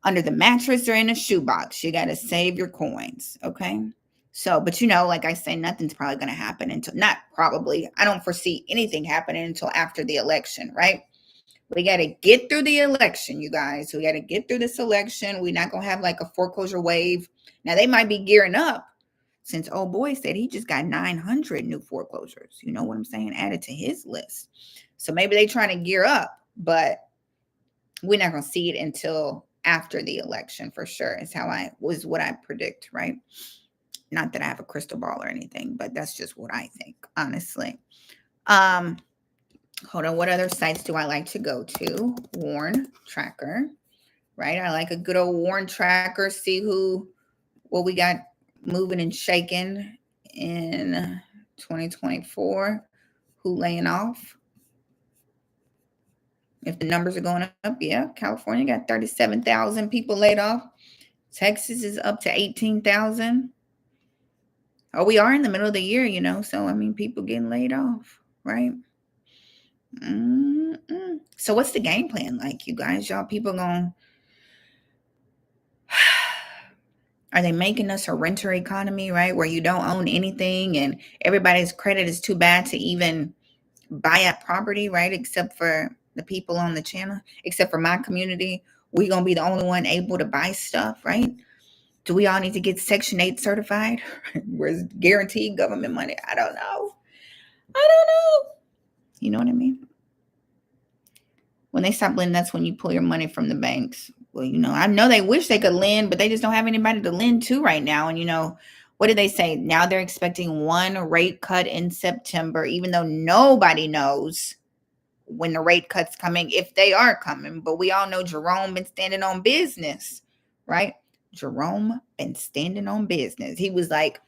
under the mattress or in a shoebox. You got to save your coins, okay? So, but like I say, nothing's probably going to happen until, not probably, I don't foresee anything happening until after the election, right? We got to get through the election, you guys. We got to get through this election. We're not going to have like a foreclosure wave. Now, they might be gearing up since old boy said he just got 900 new foreclosures. You know what I'm saying? Added to his list. So maybe they trying to gear up, but we're not going to see it until after the election for sure. Is what I predict, right? Not that I have a crystal ball or anything, but that's just what I think, honestly. Hold on. What other sites do I like to go to? Warn Tracker, right? I like a good old Warn Tracker. See what we got moving and shaking in 2024. Who laying off? If the numbers are going up, yeah. California got 37,000 people laid off. Texas is up to 18,000. Oh, we are in the middle of the year, so I mean, people getting laid off, right? So what's the game plan like, you guys? Y'all people are they making us a renter economy, right? Where you don't own anything and everybody's credit is too bad to even buy a property, right? Except for the people on the channel, except for my community. We're going to be the only one able to buy stuff, right? Do we all need to get Section 8 certified? Where's guaranteed government money? I don't know. You know what I mean? When they stop lending, that's when you pull your money from the banks. Well, I know they wish they could lend, but they just don't have anybody to lend to right now. And, what did they say? Now they're expecting one rate cut in September, even though nobody knows when the rate cuts coming, if they are coming. But we all know Jerome been standing on business, right? Jerome been standing on business. He was like,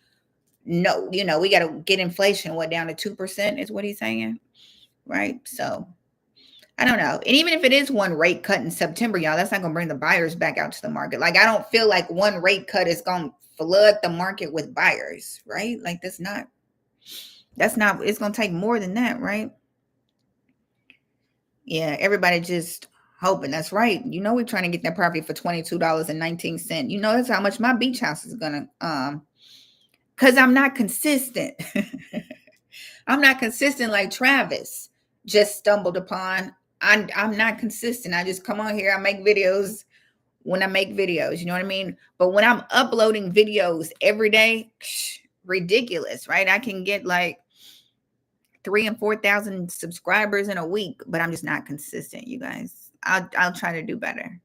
no, we got to get inflation down to 2% is what he's saying, right? So I don't know. And even if it is one rate cut in September, y'all, that's not going to bring the buyers back out to the market. Like, I don't feel like one rate cut is going to flood the market with buyers, right? Like, it's going to take more than that, right? Yeah, everybody just hoping. That's right. We're trying to get that property for $22.19. That's how much my beach house is going to, because I'm not consistent. I'm not consistent like Travis just stumbled upon. I'm not consistent. I just come on here. I make videos when I make videos. You know what I mean? But when I'm uploading videos every day, ridiculous, right? I can get like 3,000 and 4,000 subscribers in a week, but I'm just not consistent, you guys. I'll try to do better,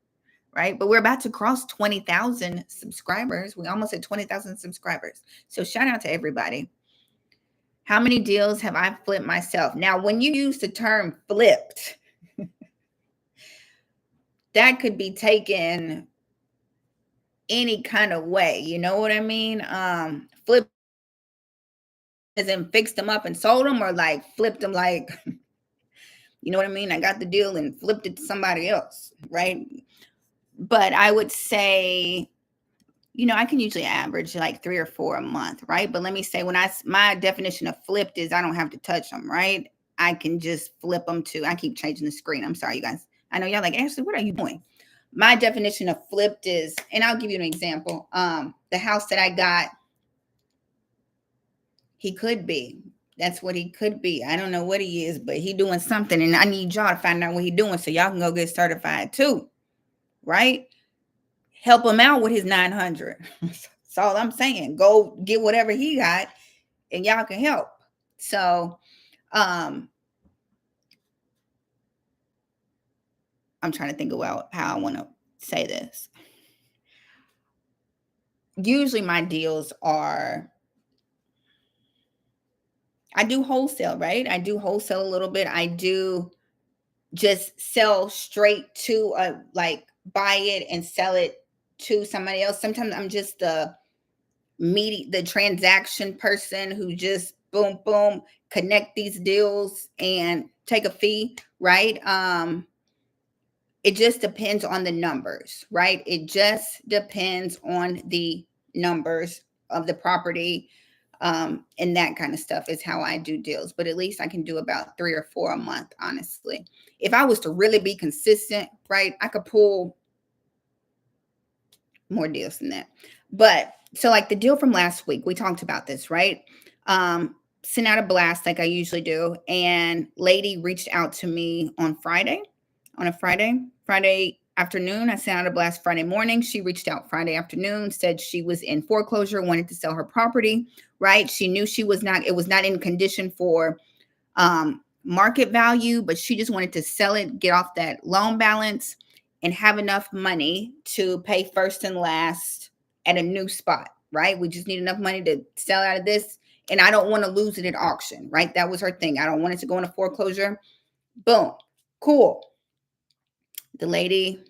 right? But we're about to cross 20,000 subscribers. We almost hit 20,000 subscribers. So shout out to everybody. How many deals have I flipped myself? Now, when you use the term flipped, that could be taken any kind of way. You know what I mean? Flip as in fixed them up and sold them, or like flipped them like, you know what I mean? I got the deal and flipped it to somebody else, right? But I would say, I can usually average like 3 or 4 a month, right? But let me say, my definition of flipped is I don't have to touch them, right? I can just flip them to, I keep changing the screen. I'm sorry, you guys. I know y'all like, Ashley, what are you doing? My definition of flipped is, and I'll give you an example. The house that I got, he could be. That's what he could be. I don't know what he is, but he doing something, and I need y'all to find out what he doing so y'all can go get certified too, right? Help him out with his 900. That's all I'm saying. Go get whatever he got, and y'all can help. So, I'm trying to think about how I want to say this. Usually my deals are, I do wholesale, right? I do wholesale a little bit. I do just sell straight to like buy it and sell it to somebody else. Sometimes I'm just the transaction person who just boom, boom, connect these deals and take a fee, right? It just depends on the numbers, right? It just depends on the numbers of the property. And that kind of stuff is how I do deals. But at least I can do about 3 or 4 a month, honestly. If I was to really be consistent, right, I could pull more deals than that. But so like the deal from last week, we talked about this, right? Sent out a blast like I usually do. And lady reached out to me on a Friday afternoon. I sent out a blast Friday morning. She reached out Friday afternoon, said she was in foreclosure, wanted to sell her property, right? She knew it was not in condition for market value, but she just wanted to sell it, get off that loan balance, and have enough money to pay first and last at a new spot, right? We just need enough money to sell out of this. And I don't want to lose it at auction, right? That was her thing. I don't want it to go into foreclosure. Boom. Cool. The lady,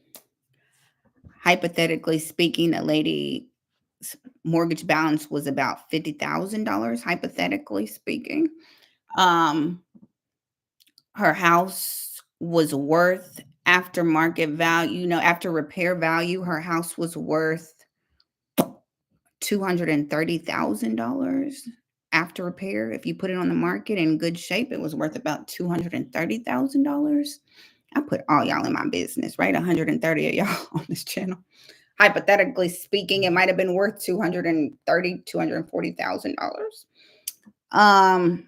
hypothetically speaking, a lady's mortgage balance was about $50,000, hypothetically speaking. Her house was worth, after market value, after repair value, her house was worth $230,000 after repair. If you put it on the market in good shape, it was worth about $230,000. I put all y'all in my business, right? 130 of y'all on this channel. Hypothetically speaking, it might have been worth $240,000.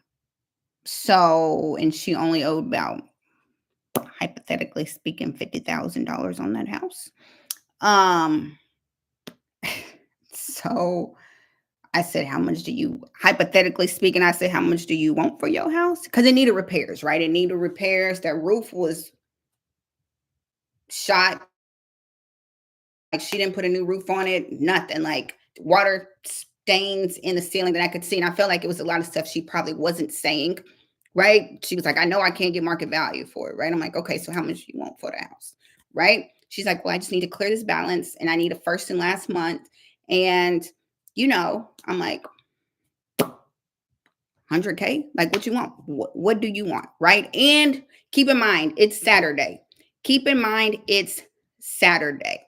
So, and she only owed about, hypothetically speaking, $50,000 on that house. So I said, hypothetically speaking, I said, how much do you want for your house? Because it needed repairs, right? It needed repairs. That roof was shot. Like, she didn't put a new roof on it, nothing. Like, water stains in the ceiling that I could see. And I felt like it was a lot of stuff she probably wasn't saying right? She was like, I know I can't get market value for it, right? I'm like, okay, so how much do you want for the house, right? She's like, well, I just need to clear this balance and I need a first and last month. And, I'm like, 100K? Like, what you want? What do you want, right? And keep in mind, it's Saturday. Keep in mind, it's Saturday.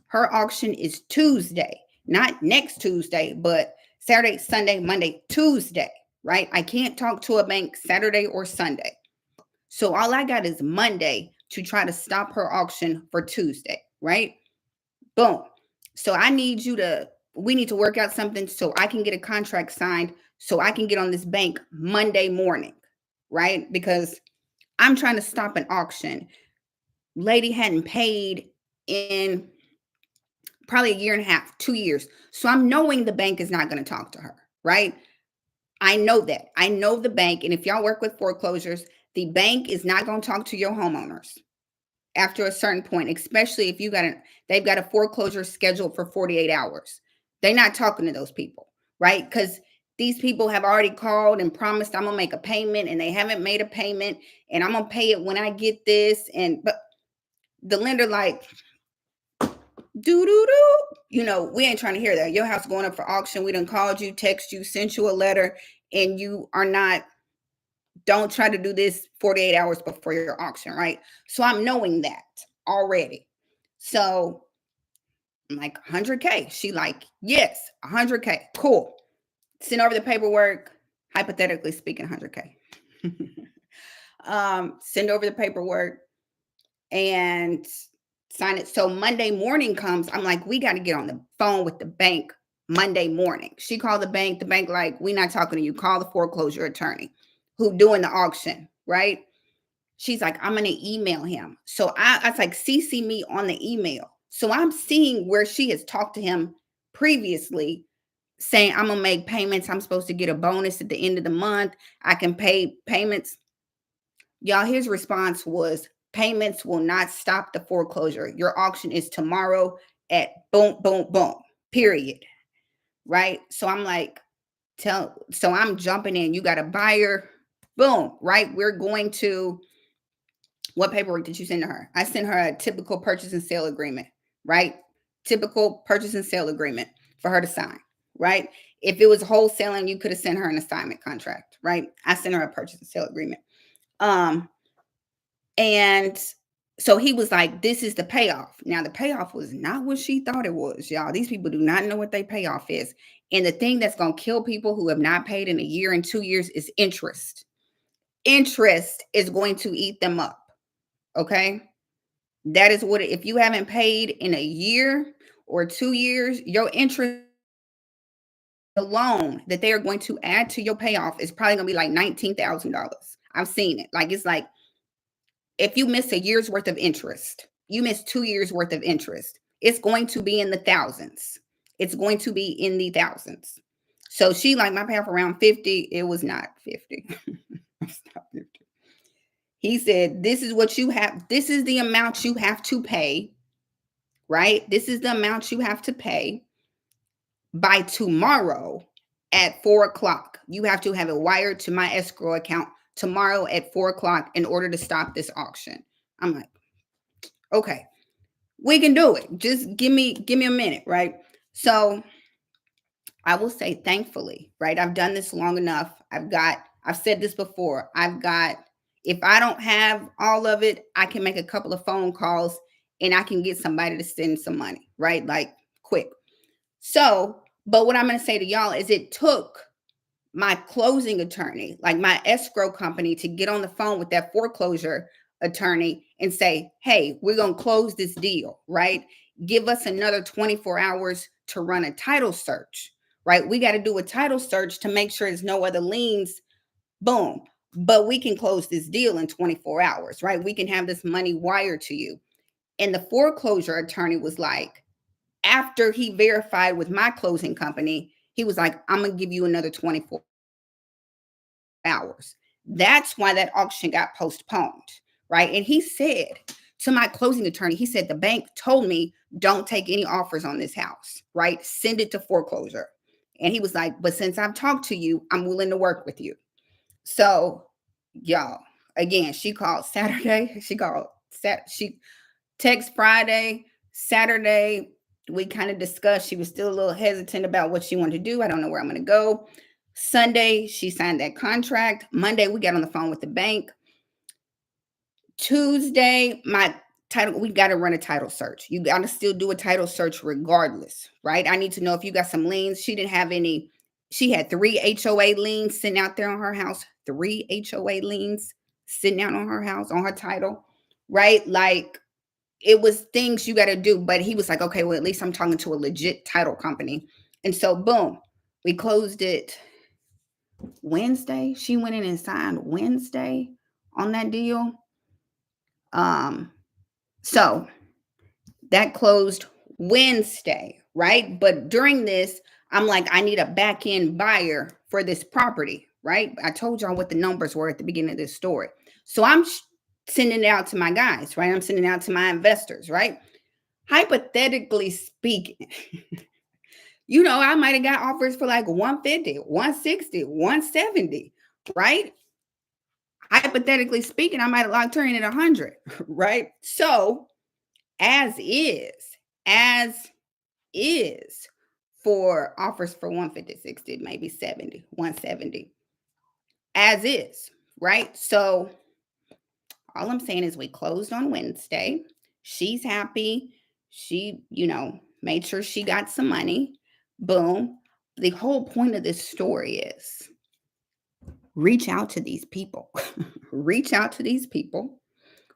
Her auction is Tuesday, not next Tuesday, but Saturday, Sunday, Monday, Tuesday, right? I can't talk to a bank Saturday or Sunday. So all I got is Monday to try to stop her auction for Tuesday, right? Boom. So we need to work out something so I can get a contract signed so I can get on this bank Monday morning, right? Because I'm trying to stop an auction. Lady hadn't paid in probably a year and a half, 2 years. So I'm knowing the bank is not going to talk to her, right? I know that. I know the bank. And if y'all work with foreclosures, the bank is not going to talk to your homeowners after a certain point, especially if they've got a foreclosure scheduled for 48 hours. They're not talking to those people, right? Because these people have already called and promised I'm gonna make a payment and they haven't made a payment and I'm gonna pay it when I get this. But the lender like, do do do. We ain't trying to hear that. Your house going up for auction. We done called you, text you, sent you a letter, and you are not. Don't try to do this 48 hours before your auction, right? So I'm knowing that already. So I'm like, 100K. She like, yes, 100K. Cool. Send over the paperwork. Hypothetically speaking, 100K. Send over the paperwork and sign it. So Monday morning comes. I'm like, we got to get on the phone with the bank Monday morning. She called the bank. The bank like, we not talking to you. Call the foreclosure attorney who doing the auction, right? She's like, I'm gonna email him. So I was like, CC me on the email. So I'm seeing where she has talked to him previously, saying I'm gonna make payments. I'm supposed to get a bonus at the end of the month. I can pay payments. Y'all, his response was, payments will not stop the foreclosure. Your auction is tomorrow at boom, boom, boom, period. Right? So I'm like, so I'm jumping in. You got a buyer, boom, right? We're going to, what paperwork did you send to her? I sent her a typical purchase and sale agreement, right? Typical purchase and sale agreement for her to sign, right? If it was wholesaling, you could have sent her an assignment contract, right? I sent her a purchase and sale agreement. And so he was like, this is the payoff. Now, the payoff was not what she thought it was, y'all. These people do not know what their payoff is. And the thing that's going to kill people who have not paid in a year and 2 years is interest. Interest is going to eat them up. Okay. That is what, if you haven't paid in a year or 2 years, your interest, the loan that they are going to add to your payoff is probably going to be like $19,000. I've seen it. Like, it's like, if you miss a year's worth of interest, you miss 2 years worth of interest, it's going to be in the thousands. It's going to be in the thousands. So she like, my payoff around 50. It was not 50. It's not 50. He said, this is what you have. This is the amount you have to pay, right? This is the amount you have to pay by tomorrow at 4 o'clock. You have to have it wired to my escrow account tomorrow at 4 o'clock in order to stop this auction. I'm like, okay, we can do it. Just give me a minute, right? So I will say, thankfully, right? I've done this long enough. I've said this before. If I don't have all of it, I can make a couple of phone calls and I can get somebody to send some money, right? Like, quick. So, but what I'm going to say to y'all is, it took my closing attorney, like my escrow company, to get on the phone with that foreclosure attorney and say, hey, we're going to close this deal, right? Give us another 24 hours to run a title search, right? We got to do a title search to make sure there's no other liens. Boom. But we can close this deal in 24 hours, right? We can have this money wired to you. And the foreclosure attorney was like, after he verified with my closing company, he was like, I'm going to give you another 24 hours. That's why that auction got postponed, right? And he said to my closing attorney, he said, the bank told me don't take any offers on this house, right? Send it to foreclosure. And he was like, but since I've talked to you, I'm willing to work with you. So y'all. Again, she called Saturday. She text Friday, Saturday. We kind of discussed. She was still a little hesitant about what she wanted to do. I don't know where I'm going to go. Sunday, she signed that contract. Monday, we got on the phone with the bank. Tuesday, my title, we got to run a title search. You got to still do a title search regardless, right? I need to know if you got some liens. She didn't have any. She had 3 HOA liens sitting out there on her house, 3 HOA liens sitting out on her house, on her title, right? Like, it was things you got to do. But he was like, okay, well, at least I'm talking to a legit title company. And so, boom, we closed it Wednesday. She went in and signed Wednesday on that deal. Um, so that closed Wednesday, right? But during this, I'm like, I need a back end buyer for this property, right? I told y'all what the numbers were at the beginning of this story. So I'm sending it out to my guys, right? I'm sending it out to my investors, right? Hypothetically speaking, I might have got offers for like 150, 160, 170, right? Hypothetically speaking, I might have locked her in at 100, right? So as is, as is for offers for 150, 60, maybe 70, 170, as is, right? So all I'm saying is we closed on Wednesday. She's happy. She, made sure she got some money. Boom. The whole point of this story is reach out to these people. Reach out to these people,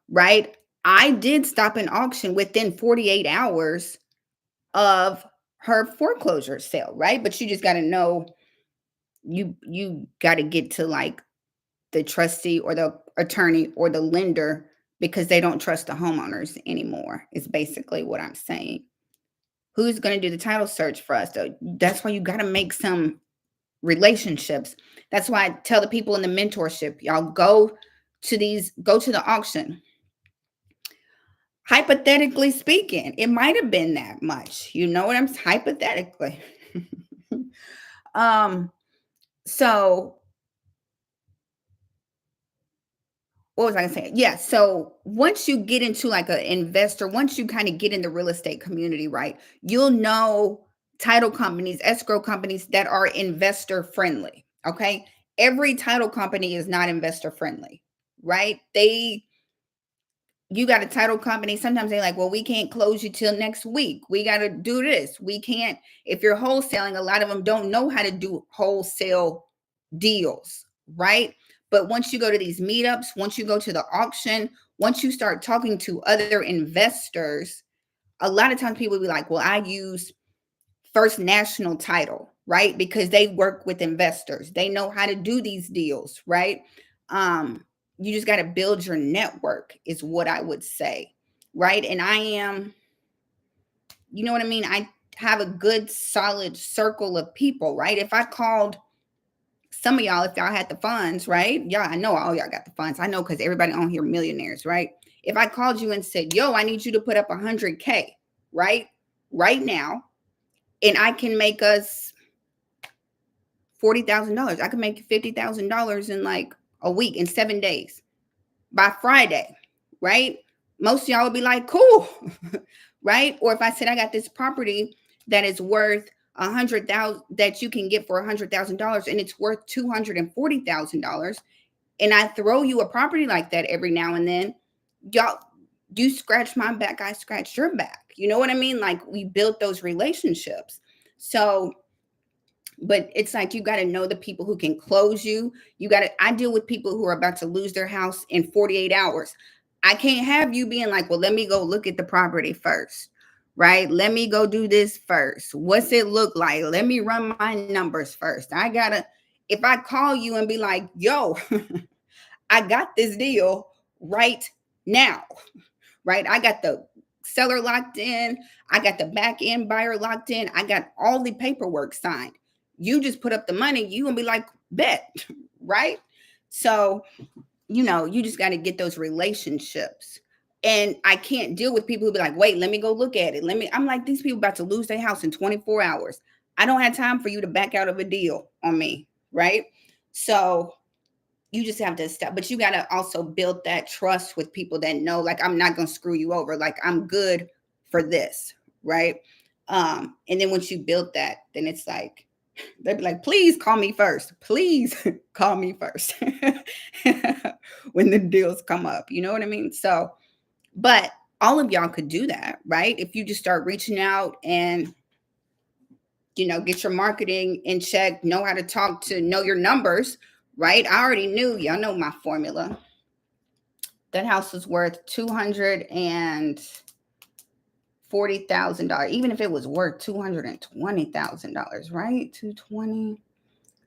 right? I did stop an auction within 48 hours of her foreclosure sale, right? But you just got to know, you got to get to like the trustee or the attorney or the lender, because they don't trust the homeowners anymore, is basically what I'm saying. Who's going to do the title search for us? So that's why you got to make some relationships. That's why I tell the people in the mentorship, y'all go to the auction. Hypothetically speaking, it might have been that much. You know what I'm hypothetically. So what was I gonna say? Yeah. So once you get into like an investor, once you kind of get in the real estate community, right, you'll know title companies, escrow companies that are investor friendly. Okay. Every title company is not investor friendly, right? You got a title company. Sometimes they're like, well, we can't close you till next week. We got to do this. We can't, if you're wholesaling, a lot of them don't know how to do wholesale deals, right? But once you go to these meetups, once you go to the auction, once you start talking to other investors, a lot of times people will be like, well, I use First National Title, right? Because they work with investors. They know how to do these deals, right? You just got to build your network, is what I would say, right? And I am, you know what I mean? I have a good, solid circle of people, right? If I called some of y'all, if y'all had the funds, right? Yeah, I know all y'all got the funds. I know because everybody on here millionaires, right? If I called you and said, yo, I need you to put up 100K, right? Right now, and I can make us $40,000. I can make $50,000 in like a week, in 7 days, by Friday, right? Most of y'all would be like, cool, right? Or if I said I got this property that is worth 100,000, that you can get for $100,000, and it's worth $240,000, and I throw you a property like that every now and then, y'all, you scratch my back, I scratch your back. You know what I mean? Like, we built those relationships. So, but it's like, you got to know the people who can close you. I deal with people who are about to lose their house in 48 hours. I can't have you being like, well, let me go look at the property first, right? Let me go do this first. What's it look like? Let me run my numbers first. If I call you and be like, yo, I got this deal right now, right? I got the seller locked in. I got the back end buyer locked in. I got all the paperwork signed. You just put up the money. You gonna be like, bet, right? So, you just got to get those relationships. And I can't deal with people who be like, wait, let me go look at it. I'm like, these people about to lose their house in 24 hours. I don't have time for you to back out of a deal on me, right? So, you just have to stop. But you got to also build that trust with people that know, like, I'm not going to screw you over. Like, I'm good for this. Right. And then once you build that, then it's like, they'd be like, please call me first. Please call me first when the deals come up. You know what I mean? So, but all of y'all could do that, right? If you just start reaching out and, get your marketing in check, know how to talk to, know your numbers, right? I already knew, y'all know my formula. That house was worth $240,000, even if it was worth $220,000, right? 220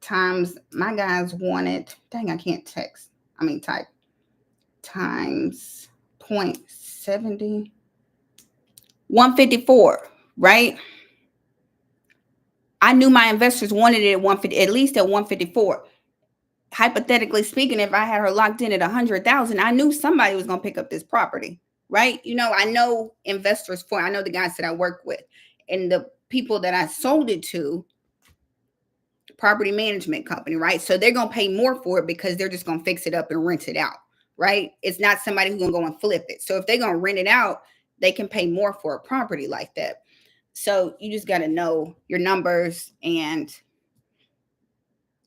times my guys wanted, dang, I can't type, times 0.70, 154, right? I knew my investors wanted it at 150, at least at 154. Hypothetically speaking, if I had her locked in at 100,000, I knew somebody was going to pick up this property, right? I know investors I know the guys that I work with, and the people that I sold it to, property management company, right? So they're going to pay more for it because they're just going to fix it up and rent it out, right? It's not somebody who's going to go and flip it. So if they're going to rent it out, they can pay more for a property like that. So you just got to know your numbers and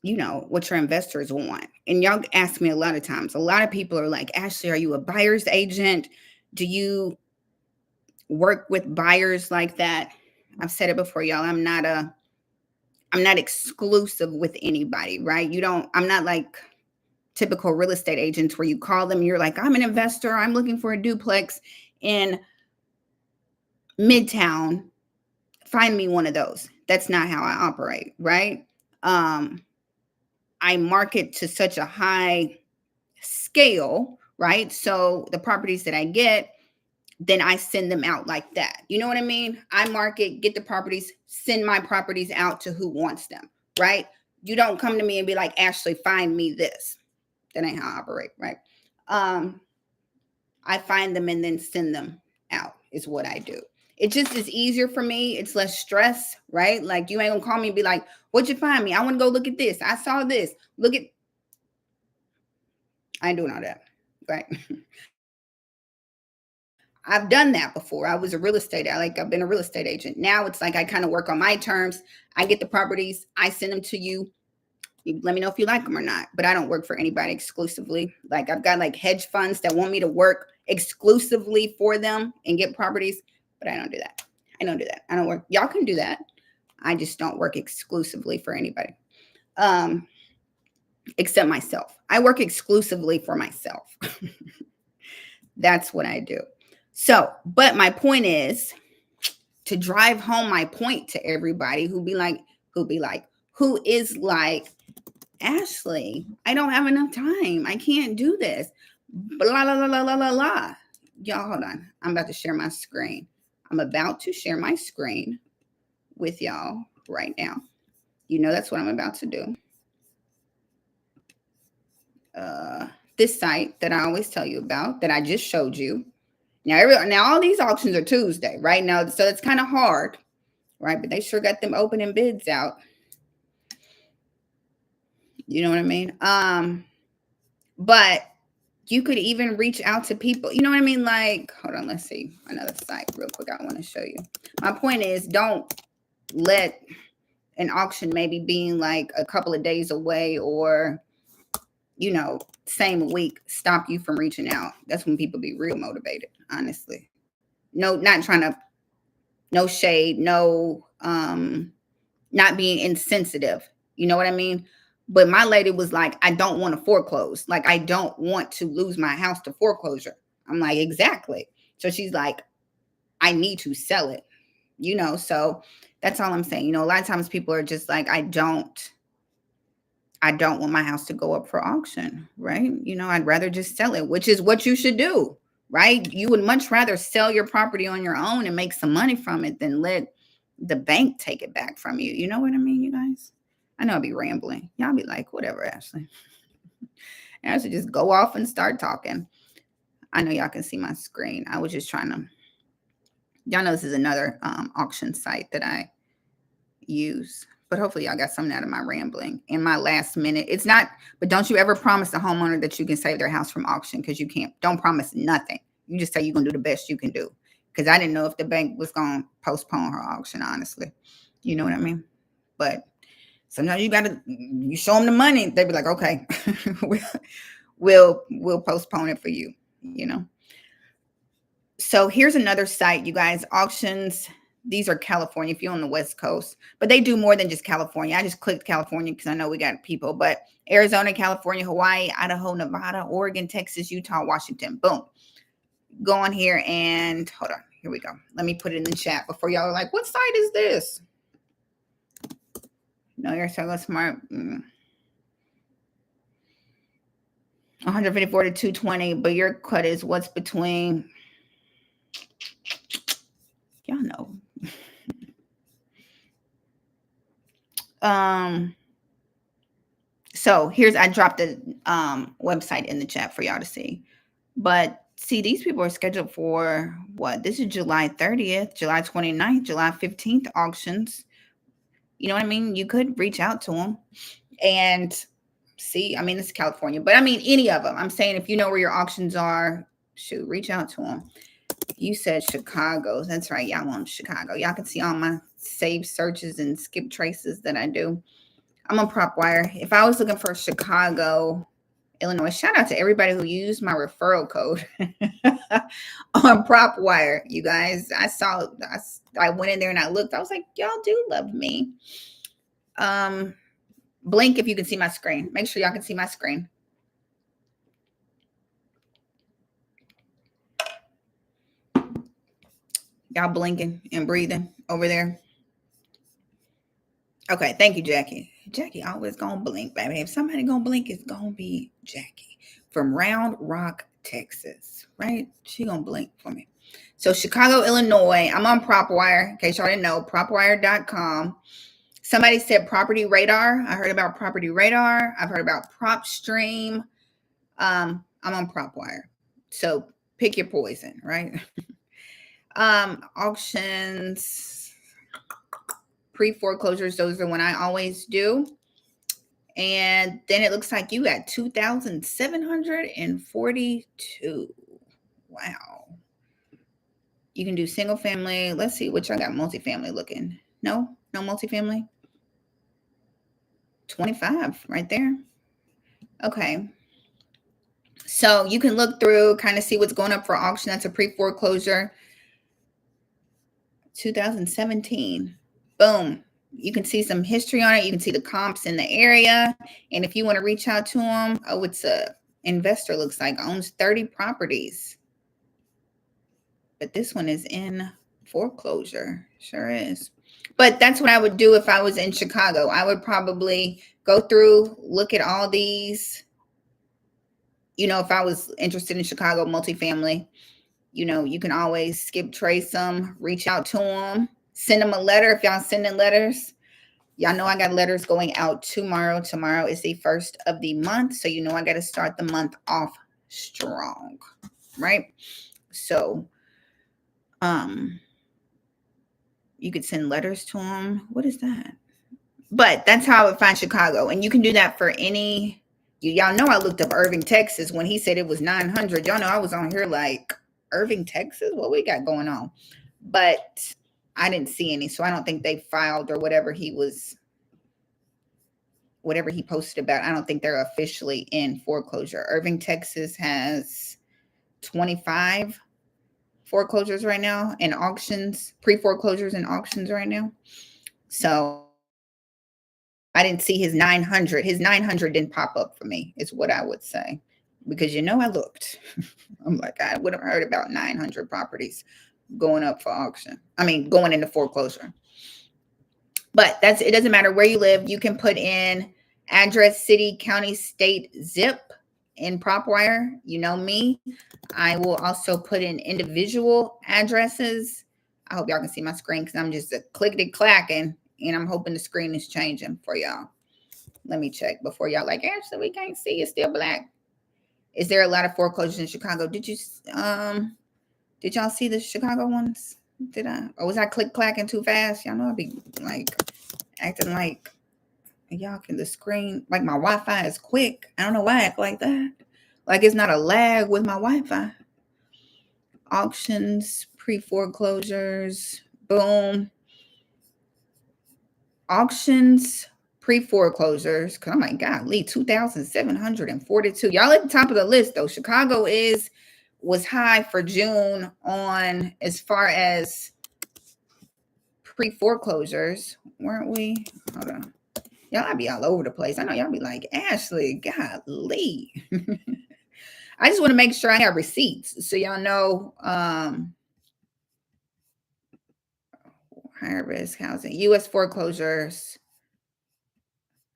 what your investors want. And y'all ask me a lot of times, a lot of people are like, Ashley, are you a buyer's agent? Do you work with buyers like that? I've said it before, y'all. I'm not exclusive with anybody, right? I'm not like typical real estate agents where you call them, you're like, I'm an investor, I'm looking for a duplex in Midtown. Find me one of those. That's not how I operate, right? I market to such a high scale, right? So the properties that I get, then I send them out like that. You know what I mean? I market, get the properties, send my properties out to who wants them, right? You don't come to me and be like, Ashley, find me this. That ain't how I operate, right? I find them and then send them out is what I do. It just is easier for me. It's less stress, right? Like, you ain't gonna call me and be like, what'd you find me? I want to go look at this. I saw this. I ain't doing all that, right? I've done that before. I've been a real estate agent. Now it's like I kind of work on my terms. I get the properties, I send them to you. You let me know if you like them or not. But I don't work for anybody exclusively. Like, I've got like hedge funds that want me to work exclusively for them and get properties, but I don't do that. I don't work. Y'all can do that. I just don't work exclusively for anybody. Except myself. I work exclusively for myself. That's what I do. So, but my point is to drive home my point to everybody who is like, Ashley, I don't have enough time. I can't do this. Blah, blah, blah, blah, blah, blah, blah. Y'all, hold on. I'm about to share my screen. I'm about to share my screen with y'all right now. That's what I'm about to do. This site that I always tell you about, that I just showed you. Now all these auctions are Tuesday, right? Now, so it's kind of hard, right? But they sure got them opening bids out. You know what I mean? But you could even reach out to people. You know what I mean? Like, hold on, let's see another site real quick. I want to show you. My point is, don't let an auction maybe being like a couple of days away or, same week stop you from reaching out. That's when people be real motivated, honestly. No, not trying to, no shade, no, not being insensitive. You know what I mean? But my lady was like, I don't want to foreclose. Like, I don't want to lose my house to foreclosure. I'm like, exactly. So she's like, I need to sell it, so that's all I'm saying. A lot of times people are just like, I don't want my house to go up for auction, right? I'd rather just sell it, which is what you should do, right? You would much rather sell your property on your own and make some money from it than let the bank take it back from you. You know what I mean, you guys? I know I'll be rambling. Y'all be like, whatever, Ashley. And I should just go off and start talking. I know y'all can see my screen. I was just trying to, y'all know this is another auction site that I use. But hopefully y'all got something out of my rambling in my last minute. It's not, but don't you ever promise the homeowner that you can save their house from auction, because you can't. Don't promise nothing. You just say you're going to do the best you can do. Because I didn't know if the bank was going to postpone her auction, honestly. You know what I mean? But sometimes you show them the money. They be like, okay, we'll postpone it for you, you know? So here's another site, you guys, auctions. These are California, if you're on the West Coast, but they do more than just California. I just clicked California because I know we got people, but Arizona, California, Hawaii, Idaho, Nevada, Oregon, Texas, Utah, Washington. Boom. Go on here and hold on. Here we go. Let me put it in the chat before y'all are like, what site is this? No, you're so smart. 154 to 220, but your cut is what's between, y'all know. So here's, I dropped the website in the chat for y'all to see. But see, these people are scheduled for what? This is July 30th, July 29th, July 15th auctions. You know what I mean? You could reach out to them and see. I mean, this is California, but I mean, any of them. I'm saying if you know where your auctions are, shoot, reach out to them. You said Chicago. That's right. Y'all want Chicago. Y'all can see all my saved searches and skip traces that I do. I'm on PropWire. If I was looking for Chicago, Illinois, shout out to everybody who used my referral code on PropWire. You guys, I went in there and I looked. I was like, y'all do love me. Blink if you can see my screen. Make sure y'all can see my screen. Y'all blinking and breathing over there. Okay, thank you, Jackie. Jackie always gonna blink, baby. If somebody gonna blink, it's gonna be Jackie from Round Rock, Texas, right? She gonna blink for me. So Chicago, Illinois. I'm on PropWire. In case y'all didn't know, PropWire.com. Somebody said Property Radar. I heard about Property Radar. I've heard about PropStream. I'm on PropWire. So pick your poison, right? Auctions, pre-foreclosures, those are when I always do. And then it looks like you got 2,742. Wow. You can do single family. Let's see which I got multifamily looking. No multifamily. 25 right there. Okay. So you can look through, kind of see what's going up for auction. That's a pre-foreclosure. 2017. Boom. You can see some history on it. You can see the comps in the area. And if you want to reach out to them, oh, it's a investor, looks like, owns 30 properties. But this one is in foreclosure. Sure is. But that's what I would do if I was in Chicago. I would probably go through, look at all these. You know, if I was interested in Chicago multifamily, you know, you can always skip trace them, reach out to them, send them a letter if y'all sending letters. Y'all know I got letters going out tomorrow. Tomorrow is the 1st of the month. So you know I got to start the month off strong, right? So you could send letters to them. What is that? But that's how I would find Chicago. And you can do that for any, y'all know I looked up Irving, Texas when he said it was 900. Y'all know I was on here like, Irving, Texas? What we got going on? But I didn't see any. So I don't think they filed or whatever he posted about. I don't think they're officially in foreclosure. Irving, Texas has 25 foreclosures right now and auctions, pre-foreclosures and auctions right now. So I didn't see his 900. His 900 didn't pop up for me, is what I would say. Because, you know, I looked. I'm like, I would have heard about 900 properties going up for auction. I mean, going into foreclosure. But it doesn't matter where you live. You can put in address, city, county, state, zip in PropWire. You know me. I will also put in individual addresses. I hope y'all can see my screen because I'm just clickety-clacking, and I'm hoping the screen is changing for y'all. Let me check before y'all like, Ashley, we can't see. It's still black. Is there a lot of foreclosures in Chicago? Did y'all see the Chicago ones? Or was I click-clacking too fast? Y'all know I'd be like acting like y'all can the screen like my Wi-Fi is quick. I don't know why I act like that. Like it's not a lag with my Wi-Fi. Auctions, pre-foreclosures, boom. Auctions, pre-foreclosures. Oh my God, Lee, 2,742. Y'all at the top of the list though. Chicago was high for June on as far as pre-foreclosures, weren't we? Hold on. Y'all be all over the place. I know y'all be like, Ashley, golly. I just want to make sure I have receipts so y'all know higher risk housing, U.S. foreclosures.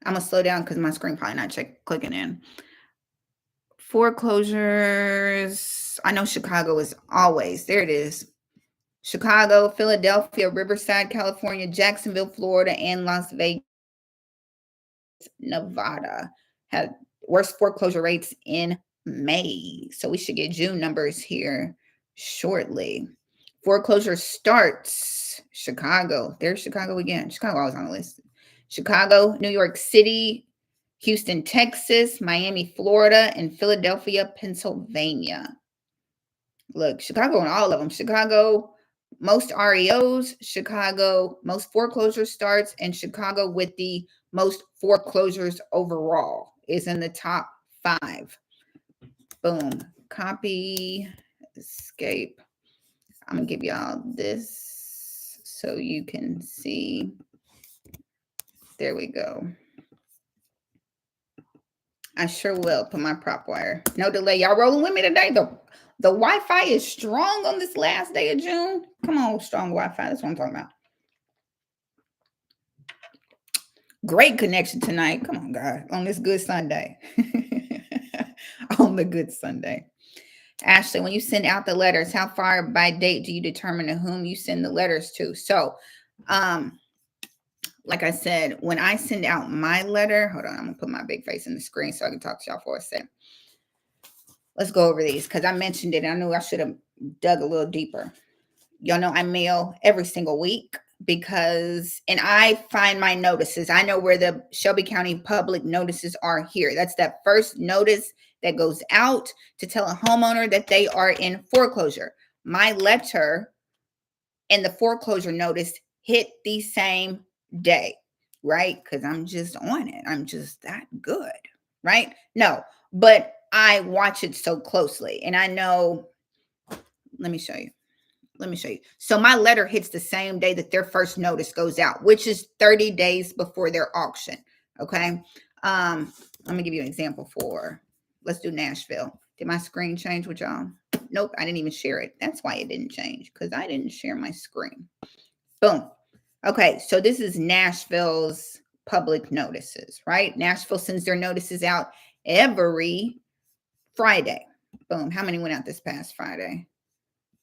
I'm gonna slow down because my screen probably not clicking in. Foreclosures. I know Chicago is always there. It is. Chicago, Philadelphia, Riverside, California, Jacksonville, Florida, and Las Vegas, Nevada had worst foreclosure rates in May. So we should get June numbers here shortly. Foreclosure starts. Chicago. There's Chicago again. Chicago always on the list. Chicago, New York City, Houston, Texas, Miami, Florida, and Philadelphia, Pennsylvania. Look, Chicago and all of them. Chicago, most REOs, Chicago, most foreclosure starts, and Chicago with the most foreclosures overall is in the top 5. Boom. Copy, escape. I'm going to give y'all this so you can see. There we go. I sure will put my prop wire. No delay. Y'all rolling with me today? The Wi-Fi is strong on this last day of June. Come on, strong Wi-Fi. That's what I'm talking about. Great connection tonight. Come on, God. On this good Sunday. On the good Sunday. Ashley, when you send out the letters, how far by date do you determine to whom you send the letters to? So, like I said, when I send out my letter, hold on, I'm going to put my big face in the screen so I can talk to y'all for a second. Let's go over these because I mentioned it. I knew I should have dug a little deeper. Y'all know I mail every single week because, and I find my notices. I know where the Shelby County public notices are here. That's that first notice that goes out to tell a homeowner that they are in foreclosure. My letter and the foreclosure notice hit the same day, right? Because I'm just on it. I'm just that good, right? No, but I watch it so closely and I know, let me show you. So my letter hits the same day that their first notice goes out, which is 30 days before their auction. Okay. Let me give you an example for, let's do Nashville. Did my screen change with y'all? Nope. I didn't even share it. That's why it didn't change because I didn't share my screen. Boom. Okay. So this is Nashville's public notices, right? Nashville sends their notices out every Friday. Boom. How many went out this past Friday?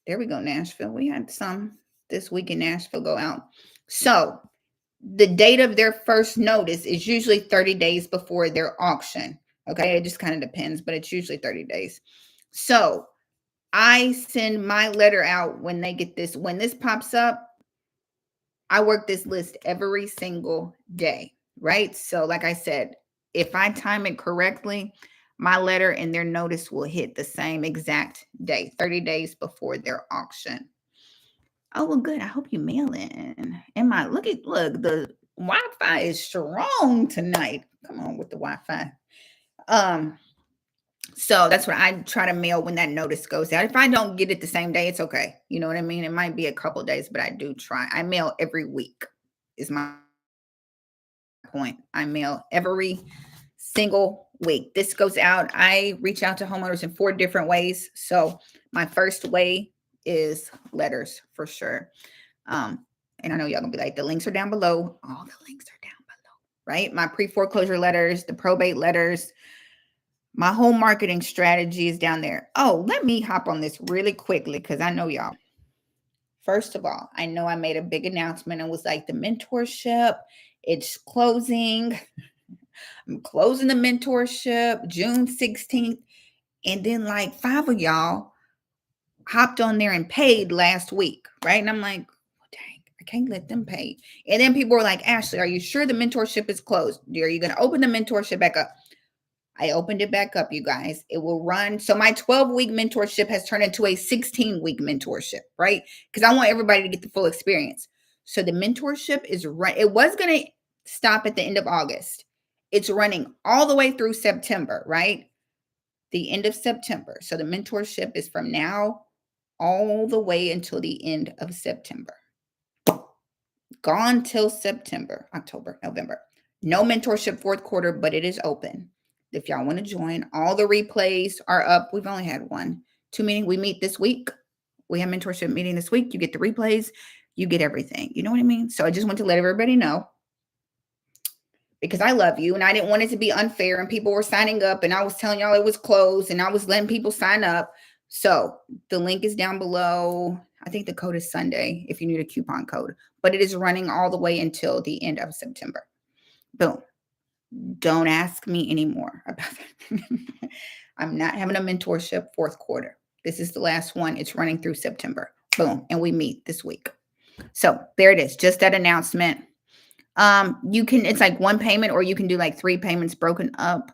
There we go, Nashville. We had some this week in Nashville go out. So the date of their first notice is usually 30 days before their auction. Okay. It just kind of depends, but it's usually 30 days. So I send my letter out when they get this. When this pops up, I work this list every single day, right? So like I said, if I time it correctly, my letter and their notice will hit the same exact day, 30 days before their auction. Oh, well, good. I hope you mail in. Look, the Wi-Fi is strong tonight. Come on with the Wi-Fi. So that's what I try to mail when that notice goes out. If I don't get it the same day, it's okay. You know what I mean? It might be a couple days, but I do try. I mail every week is my point. I mail every single week. This goes out. I reach out to homeowners in 4 different ways. So my first way is letters for sure. And I know y'all gonna be like, the links are down below. All the links are down below, right? My pre-foreclosure letters, the probate letters, my whole marketing strategy is down there. Oh, let me hop on this really quickly because I know y'all. First of all, I know I made a big announcement and was like, the mentorship, it's closing. I'm closing the mentorship June 16th. And then like 5 of y'all hopped on there and paid last week, right? And I'm like, well, dang, I can't let them pay. And then people were like, Ashley, are you sure the mentorship is closed? Are you going to open the mentorship back up? I opened it back up, you guys. It will run. So my 12-week mentorship has turned into a 16-week mentorship, right? Because I want everybody to get the full experience. So the mentorship is run. It was going to stop at the end of August. It's running all the way through September, right? The end of September. So the mentorship is from now all the way until the end of September. Gone till September, October, November. No mentorship fourth quarter, but it is open. If y'all want to join, all the replays are up. We've only had one, 2 meetings. We meet this week. We have mentorship meeting this week. You get the replays. You get everything. You know what I mean? So I just want to let everybody know, because I love you and I didn't want it to be unfair and people were signing up and I was telling y'all it was closed and I was letting people sign up. So the link is down below. I think the code is Sunday if you need a coupon code, but it is running all the way until the end of September. Boom. Don't ask me anymore about that. I'm not having a mentorship fourth quarter. This is the last one. It's running through September. Boom. And we meet this week. So there it is. Just that announcement. You can, it's like one payment or you can do like 3 payments broken up.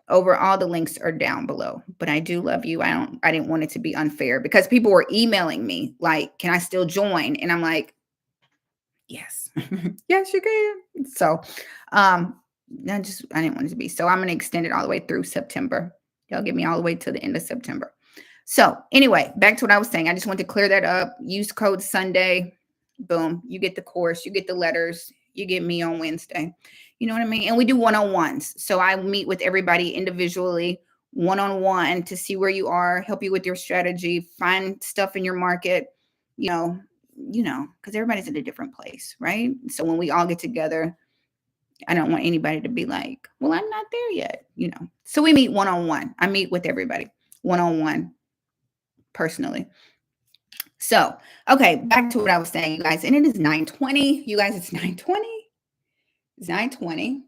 Over all the links are down below, but I do love you. I didn't want it to be unfair because people were emailing me like, can I still join? And I'm like, yes, yes, you can. So, I didn't want it to be. So I'm going to extend it all the way through September. Y'all get me all the way to the end of September. So anyway, back to what I was saying. I just want to clear that up. Use code Sunday. Boom. You get the course. You get the letters. You get me on Wednesday. You know what I mean? And we do one-on-ones. So I meet with everybody individually, one-on-one, to see where you are, help you with your strategy, find stuff in your market, because everybody's in a different place, right? So when we all get together, I don't want anybody to be like, well, I'm not there yet, So we meet one-on-one. I meet with everybody one-on-one personally. So, okay, back to what I was saying, you guys. And it is 9:20. You guys, it's 9:20. It's 9:20.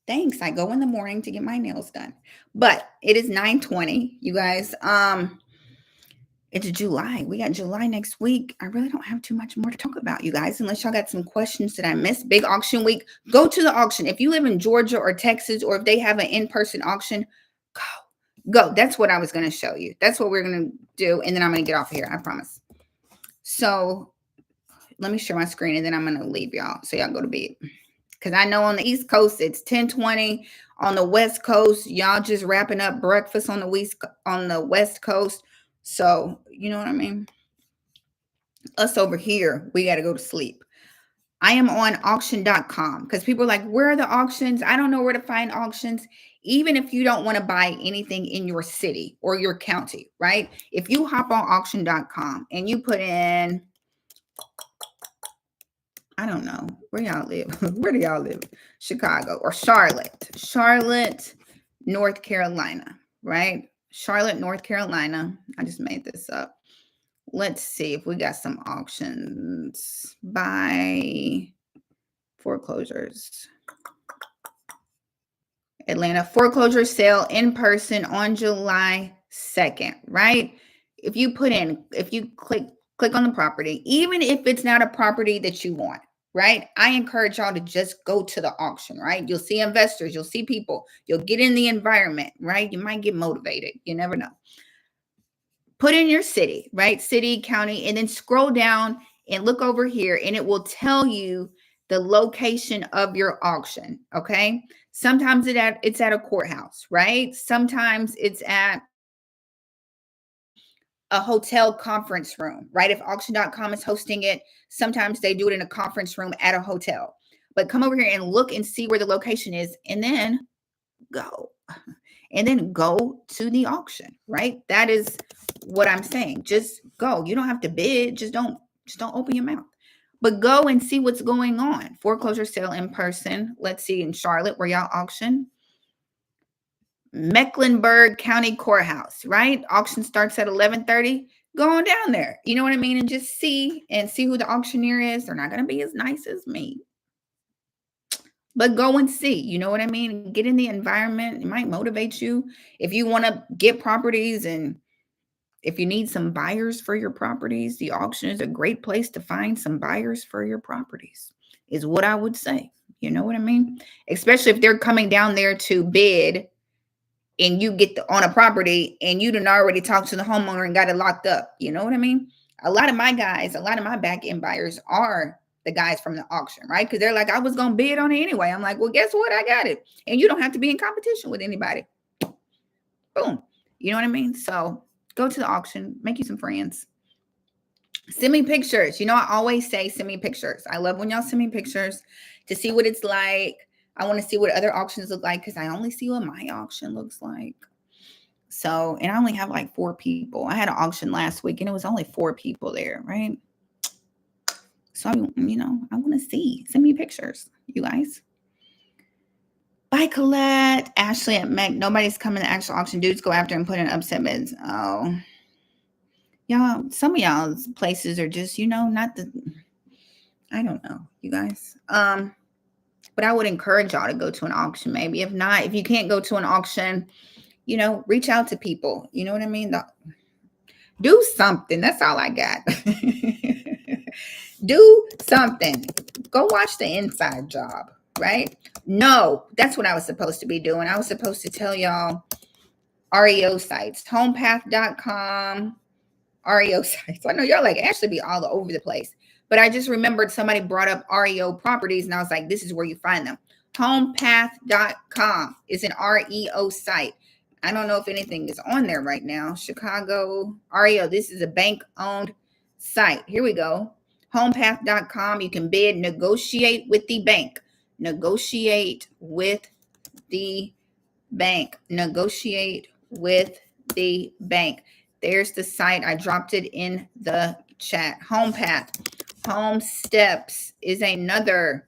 Thanks. I go in the morning to get my nails done. But it is 9:20, you guys. It's July. We got July next week. I really don't have too much more to talk about, you guys, unless y'all got some questions that I missed. Big auction week. Go to the auction. If you live in Georgia or Texas, or if they have an in-person auction, go. That's what I was going to show you. That's what we're going to do. And then I'm going to get off of here. I promise. So let me share my screen and then I'm going to leave y'all so y'all go to bed. Because I know on the East Coast, it's 10:20. On the West Coast, y'all just wrapping up breakfast on the West Coast. So, you know what I mean? Us over here, we got to go to sleep. I am on auction.com because people are like, where are the auctions? I don't know where to find auctions. Even if you don't want to buy anything in your city or your county, right? If you hop on auction.com and you put in, I don't know, where y'all live? Where do y'all live? Chicago or Charlotte, North Carolina, right? Charlotte, North Carolina. I just made this up. Let's see if we got some auctions by foreclosures. Atlanta foreclosure sale in person on July 2nd, right? If you click on the property, even if it's not a property that you want, right? I encourage y'all to just go to the auction, right? You'll see investors, you'll see people, you'll get in the environment, right? You might get motivated. You never know. Put in your city, right? City, county, and then scroll down and look over here and it will tell you the location of your auction, okay? Sometimes it's at a courthouse, right? Sometimes it's at a hotel conference room, right? If auction.com is hosting it, sometimes they do it in a conference room at a hotel. But come over here and look and see where the location is and then go. And then go to the auction, right? That is what I'm saying. Just go. You don't have to bid. Just don't open your mouth. But go and see what's going on. Foreclosure sale in person. Let's see, in Charlotte, where y'all auction. Mecklenburg County Courthouse, right? Auction starts at 11:30. Go on down there. You know what I mean? And just see who the auctioneer is. They're not going to be as nice as me. But go and see, you know what I mean? Get in the environment. It might motivate you. If you want to get properties and If you need some buyers for your properties, the auction is a great place to find some buyers for your properties, is what I would say. You know what I mean? Especially if they're coming down there to bid and you get on a property and you done already talked to the homeowner and got it locked up. You know what I mean? A lot of my guys, a lot of my back end buyers are the guys from the auction, right? Because they're like, I was going to bid on it anyway. I'm like, well, guess what? I got it. And you don't have to be in competition with anybody. Boom. You know what I mean? So go to the auction, make you some friends. Send me pictures. You know, I always say send me pictures. I love when y'all send me pictures to see what it's like. I want to see what other auctions look like because I only see what my auction looks like. So, and I only have like 4 people. I had an auction last week and it was only 4 people there, right? So, you know, I want to see. Send me pictures, you guys. Bye, Colette. Ashley at Mac. Nobody's coming to actual auction. Dudes go after and put in upset bids. Oh. Y'all, some of y'all's places are just, you know, not the, I don't know, you guys. But I would encourage y'all to go to an auction maybe. If not, if you can't go to an auction, you know, reach out to people. You know what I mean? Do something. That's all I got. Do something. Go watch the Inside Job, right? No, that's what I was supposed to be doing. I was supposed to tell y'all REO sites, homepath.com, REO sites. I know y'all like actually be all over the place, but I just remembered somebody brought up REO properties and I was like, this is where you find them. Homepath.com is an REO site. I don't know if anything is on there right now. Chicago REO. This is a bank-owned site. Here we go. Homepath.com. You can bid, negotiate with the bank. Negotiate with the bank. Negotiate with the bank. There's the site. I dropped it in the chat. HomePath. Home Steps is another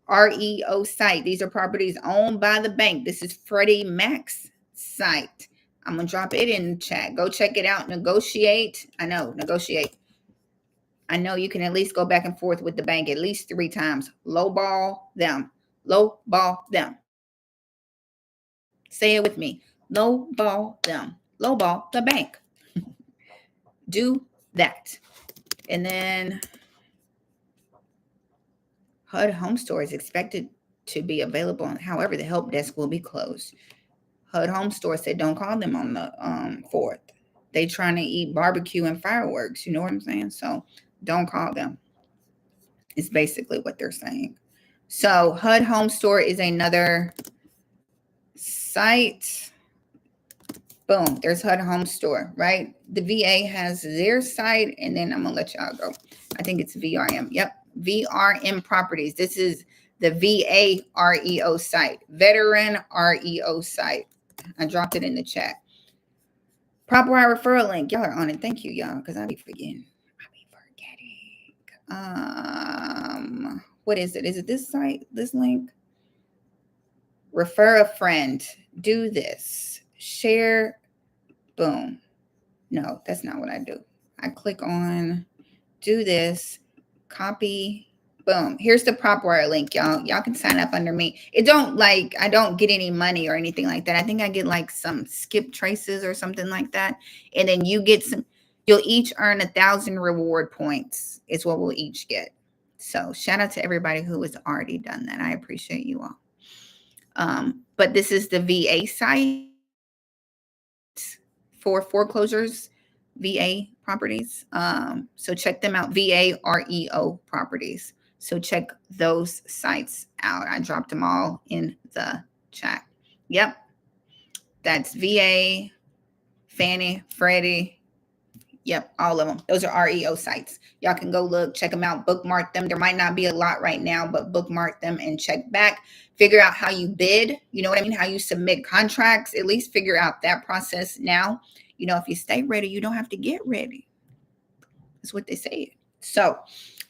REO site. These are properties owned by the bank. This is Freddie Mac's site. I'm going to drop it in the chat. Go check it out. Negotiate. I know, negotiate. I know you can at least go back and forth with the bank at least 3 times. Lowball them. Lowball them. Say it with me. Lowball them. Lowball the bank. Do that. And then HUD Home Store is expected to be available. However, the help desk will be closed. HUD Home Store said don't call them on the 4th. They trying to eat barbecue and fireworks. You know what I'm saying? So don't call them. It's basically what they're saying. So HUD Home Store is another site. Boom. There's HUD Home Store, right? The VA has their site, and then I'm going to let y'all go. I think it's VRM. Yep. VRM Properties. This is the VA REO site. Veteran REO site. I dropped it in the chat. Proper referral link. Y'all are on it. Thank you, y'all, because I be forgetting. What is it? Is it this site? This link? Refer a friend. Do this. Share. Boom. No, that's not what I do. I click on do this. Copy. Boom. Here's the PropWire link, y'all. Y'all can sign up under me. It don't like, I don't get any money or anything like that. I think I get like some skip traces or something like that. And then you get some, you'll each earn 1,000 reward points is what we'll each get. So shout out to everybody who has already done that. I appreciate you all. But this is the VA site for foreclosures, VA properties. So check them out, VA REO properties. So check those sites out. I dropped them all in the chat. Yep. That's VA, Fannie, Freddie. Yep, all of them. Those are REO sites. Y'all can go look, check them out, bookmark them. There might not be a lot right now, but bookmark them and check back. Figure out how you bid. You know what I mean? How you submit contracts. At least figure out that process now. You know, if you stay ready, you don't have to get ready. That's what they say. So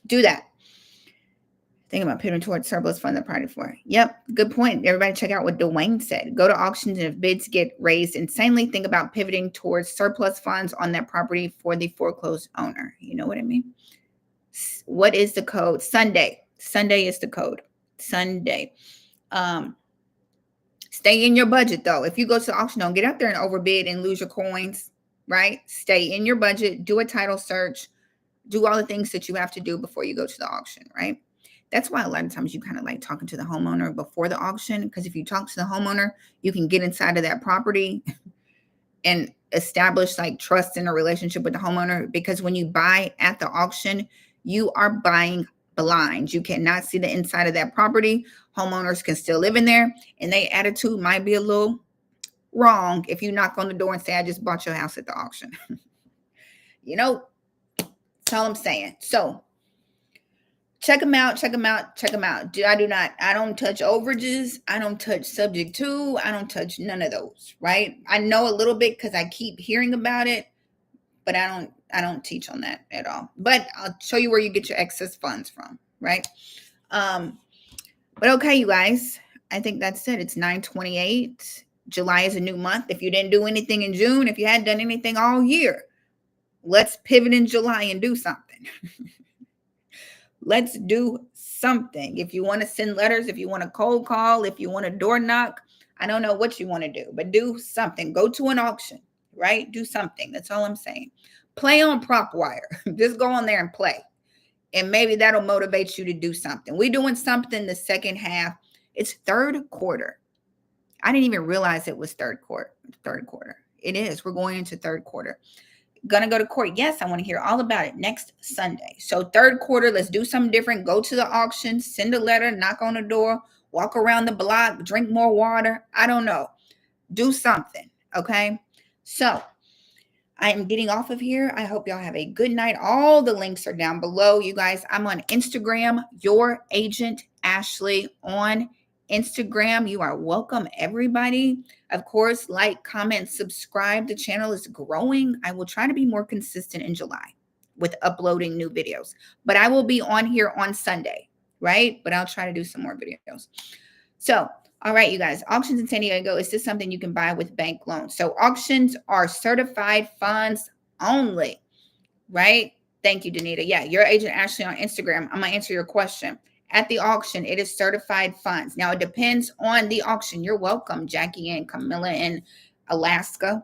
do that. Think about pivoting towards surplus fund the party for. Yep, good point. Everybody check out what Dwayne said. Go to auctions, and if bids get raised insanely, think about pivoting towards surplus funds on that property for the foreclosed owner. You know what I mean? What is the code? Sunday. Sunday is the code. Sunday. Stay in your budget, though. If you go to the auction, don't get out there and overbid and lose your coins. right? Stay in your budget, do a title search, do all the things that you have to do before you go to the auction, right? That's why a lot of times you kind of like talking to the homeowner before the auction, because if you talk to the homeowner, you can get inside of that property and establish like trust in a relationship with the homeowner, because when you buy at the auction, you are buying blind. You cannot see the inside of that property. Homeowners can still live in there, and their attitude might be a little wrong if you knock on the door and say, I just bought your house at the auction. You know, that's all I'm saying. So check them out, check them out, check them out. I don't touch overages. I don't touch subject to. I don't touch none of those, right? I know a little bit because I keep hearing about it, but I don't teach on that at all. But I'll show you where you get your excess funds from, right? But okay, you guys, I think that's it. It's 9/28. July is a new month. If you didn't do anything in June, if you hadn't done anything all year, let's pivot in July and do something. Let's do something. If you want to send letters, if you want to cold call, if you want to door knock, I don't know what you want to do, but do something. Go to an auction, right? Do something. That's all I'm saying. Play on prop wire. Just go on there and play. And maybe that'll motivate you to do something. We're doing something the second half. It's third quarter. I didn't even realize it was third quarter. It is. We're going into third quarter. Gonna go to court. Yes, I want to hear all about it next Sunday. So third quarter, let's do something different. Go to the auction, send a letter, knock on the door, walk around the block, drink more water. I don't know. Do something. Okay. So I am getting off of here. I hope y'all have a good night. All the links are down below. You guys, I'm on Instagram, Your Agent Ashley on Instagram. You are welcome, everybody. Of course, like, comment, subscribe. The channel is growing. I will try to be more consistent in July with uploading new videos, but I will be on here on Sunday, right? But I'll try to do some more videos. So, all right, you guys, auctions in San Diego, is this something you can buy with bank loans? So auctions are certified funds only, right? Thank you, Danita. Yeah, Your Agent Ashley on Instagram. I'm going to answer your question. At the auction, it is certified funds. Now, it depends on the auction. You're welcome, Jackie and Camilla in Alaska.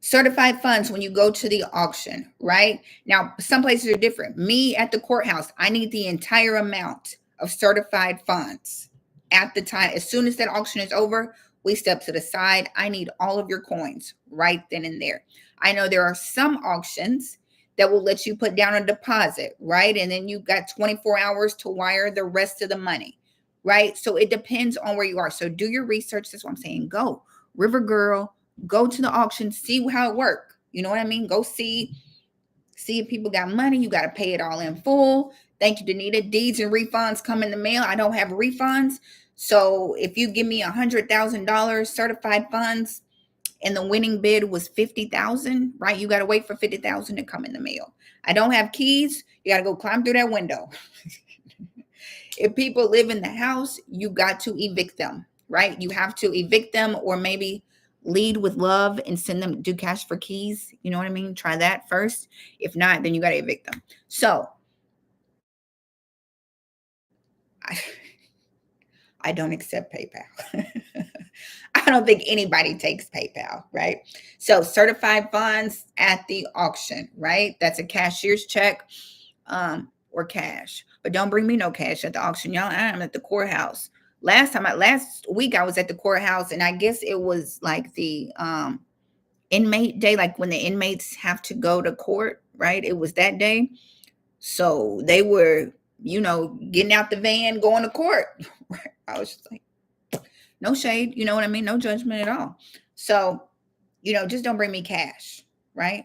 Certified funds when you go to the auction, right? Now, some places are different. Me at the courthouse, I need the entire amount of certified funds at the time. As soon as that auction is over, we step to the side. I need all of your coins right then and there. I know there are some auctions that will let you put down a deposit, right? And then you've got 24 hours to wire the rest of the money, right? So it depends on where you are. So do your research. That's what I'm saying. Go, River Girl, go to the auction, see how it works. You know what I mean? Go see if people got money. You got to pay it all in full. Thank you, Danita. Deeds and refunds come in the mail. I don't have refunds. So if you give me $100,000 certified funds and the winning bid was 50,000, right? You got to wait for 50,000 to come in the mail. I don't have keys. You got to go climb through that window. If people live in the house, you got to evict them, right? You have to evict them, or maybe lead with love and send them, do cash for keys. You know what I mean? Try that first. If not, then you got to evict them. So I don't accept PayPal. I don't think anybody takes PayPal, right? So certified funds at the auction, right? That's a cashier's check or cash. But don't bring me no cash at the auction, y'all. I'm at the courthouse. Last week I was at the courthouse, and I guess it was like the inmate day, like when the inmates have to go to court, right? It was that day. So they were, getting out the van, going to court. I was just like, no shade, you know what I mean? No judgment at all. So, just don't bring me cash, right?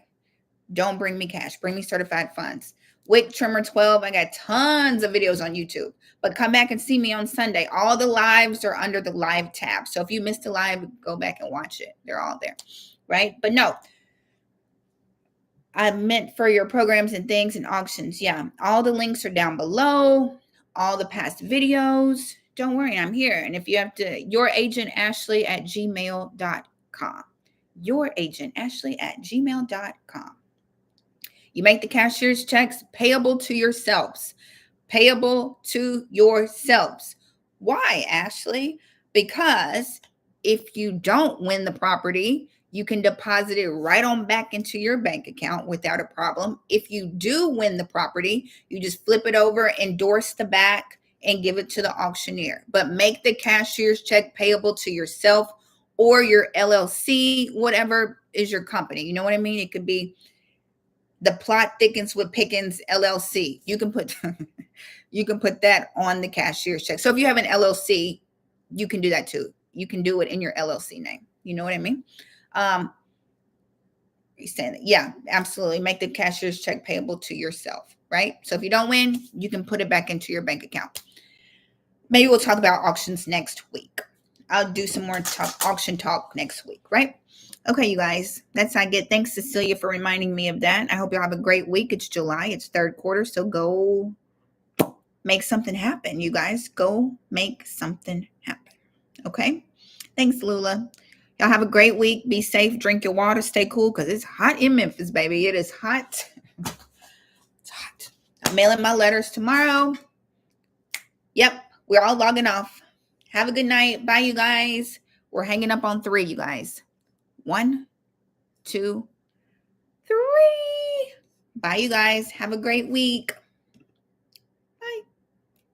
Don't bring me cash. Bring me certified funds. Wick Trimmer 12. I got tons of videos on YouTube, but come back and see me on Sunday. All the lives are under the live tab. So if you missed a live, go back and watch it. They're all there, right? But no, I meant for your programs and things and auctions. Yeah, all the links are down below. All the past videos. Don't worry, I'm here. And if you have to, youragent.ashley@gmail.com. Youragent.ashley@gmail.com. You make the cashier's checks payable to yourselves. Payable to yourselves. Why, Ashley? Because if you don't win the property, You can deposit it right on back into your bank account without a problem. If you do win the property, you just flip it over, endorse the back, and give it to the auctioneer. But make the cashier's check payable to yourself or your LLC, whatever is your company. You know what I mean? It could be the Plot Thickens with Pickens LLC. You can put you can put that on the cashier's check. So if you have an LLC, you can do that too. You can do it in your LLC name. You know what I mean? Yeah, absolutely. Make the cashier's check payable to yourself, right? So if you don't win, you can put it back into your bank account. Maybe we'll talk about auctions next week. I'll do some more auction talk next week, right? Okay, you guys, that's I get. Thanks, Cecilia, for reminding me of that. I hope you all have a great week. It's July. It's third quarter, so go make something happen, you guys. Go make something happen, okay? Thanks, Lula. Y'all have a great week. Be safe. Drink your water. Stay cool because it's hot in Memphis, baby. It is hot. It's hot. I'm mailing my letters tomorrow. Yep, we're all logging off. Have a good night. Bye, you guys. We're hanging up on 3, you guys. 1, 2, 3. Bye, you guys. Have a great week.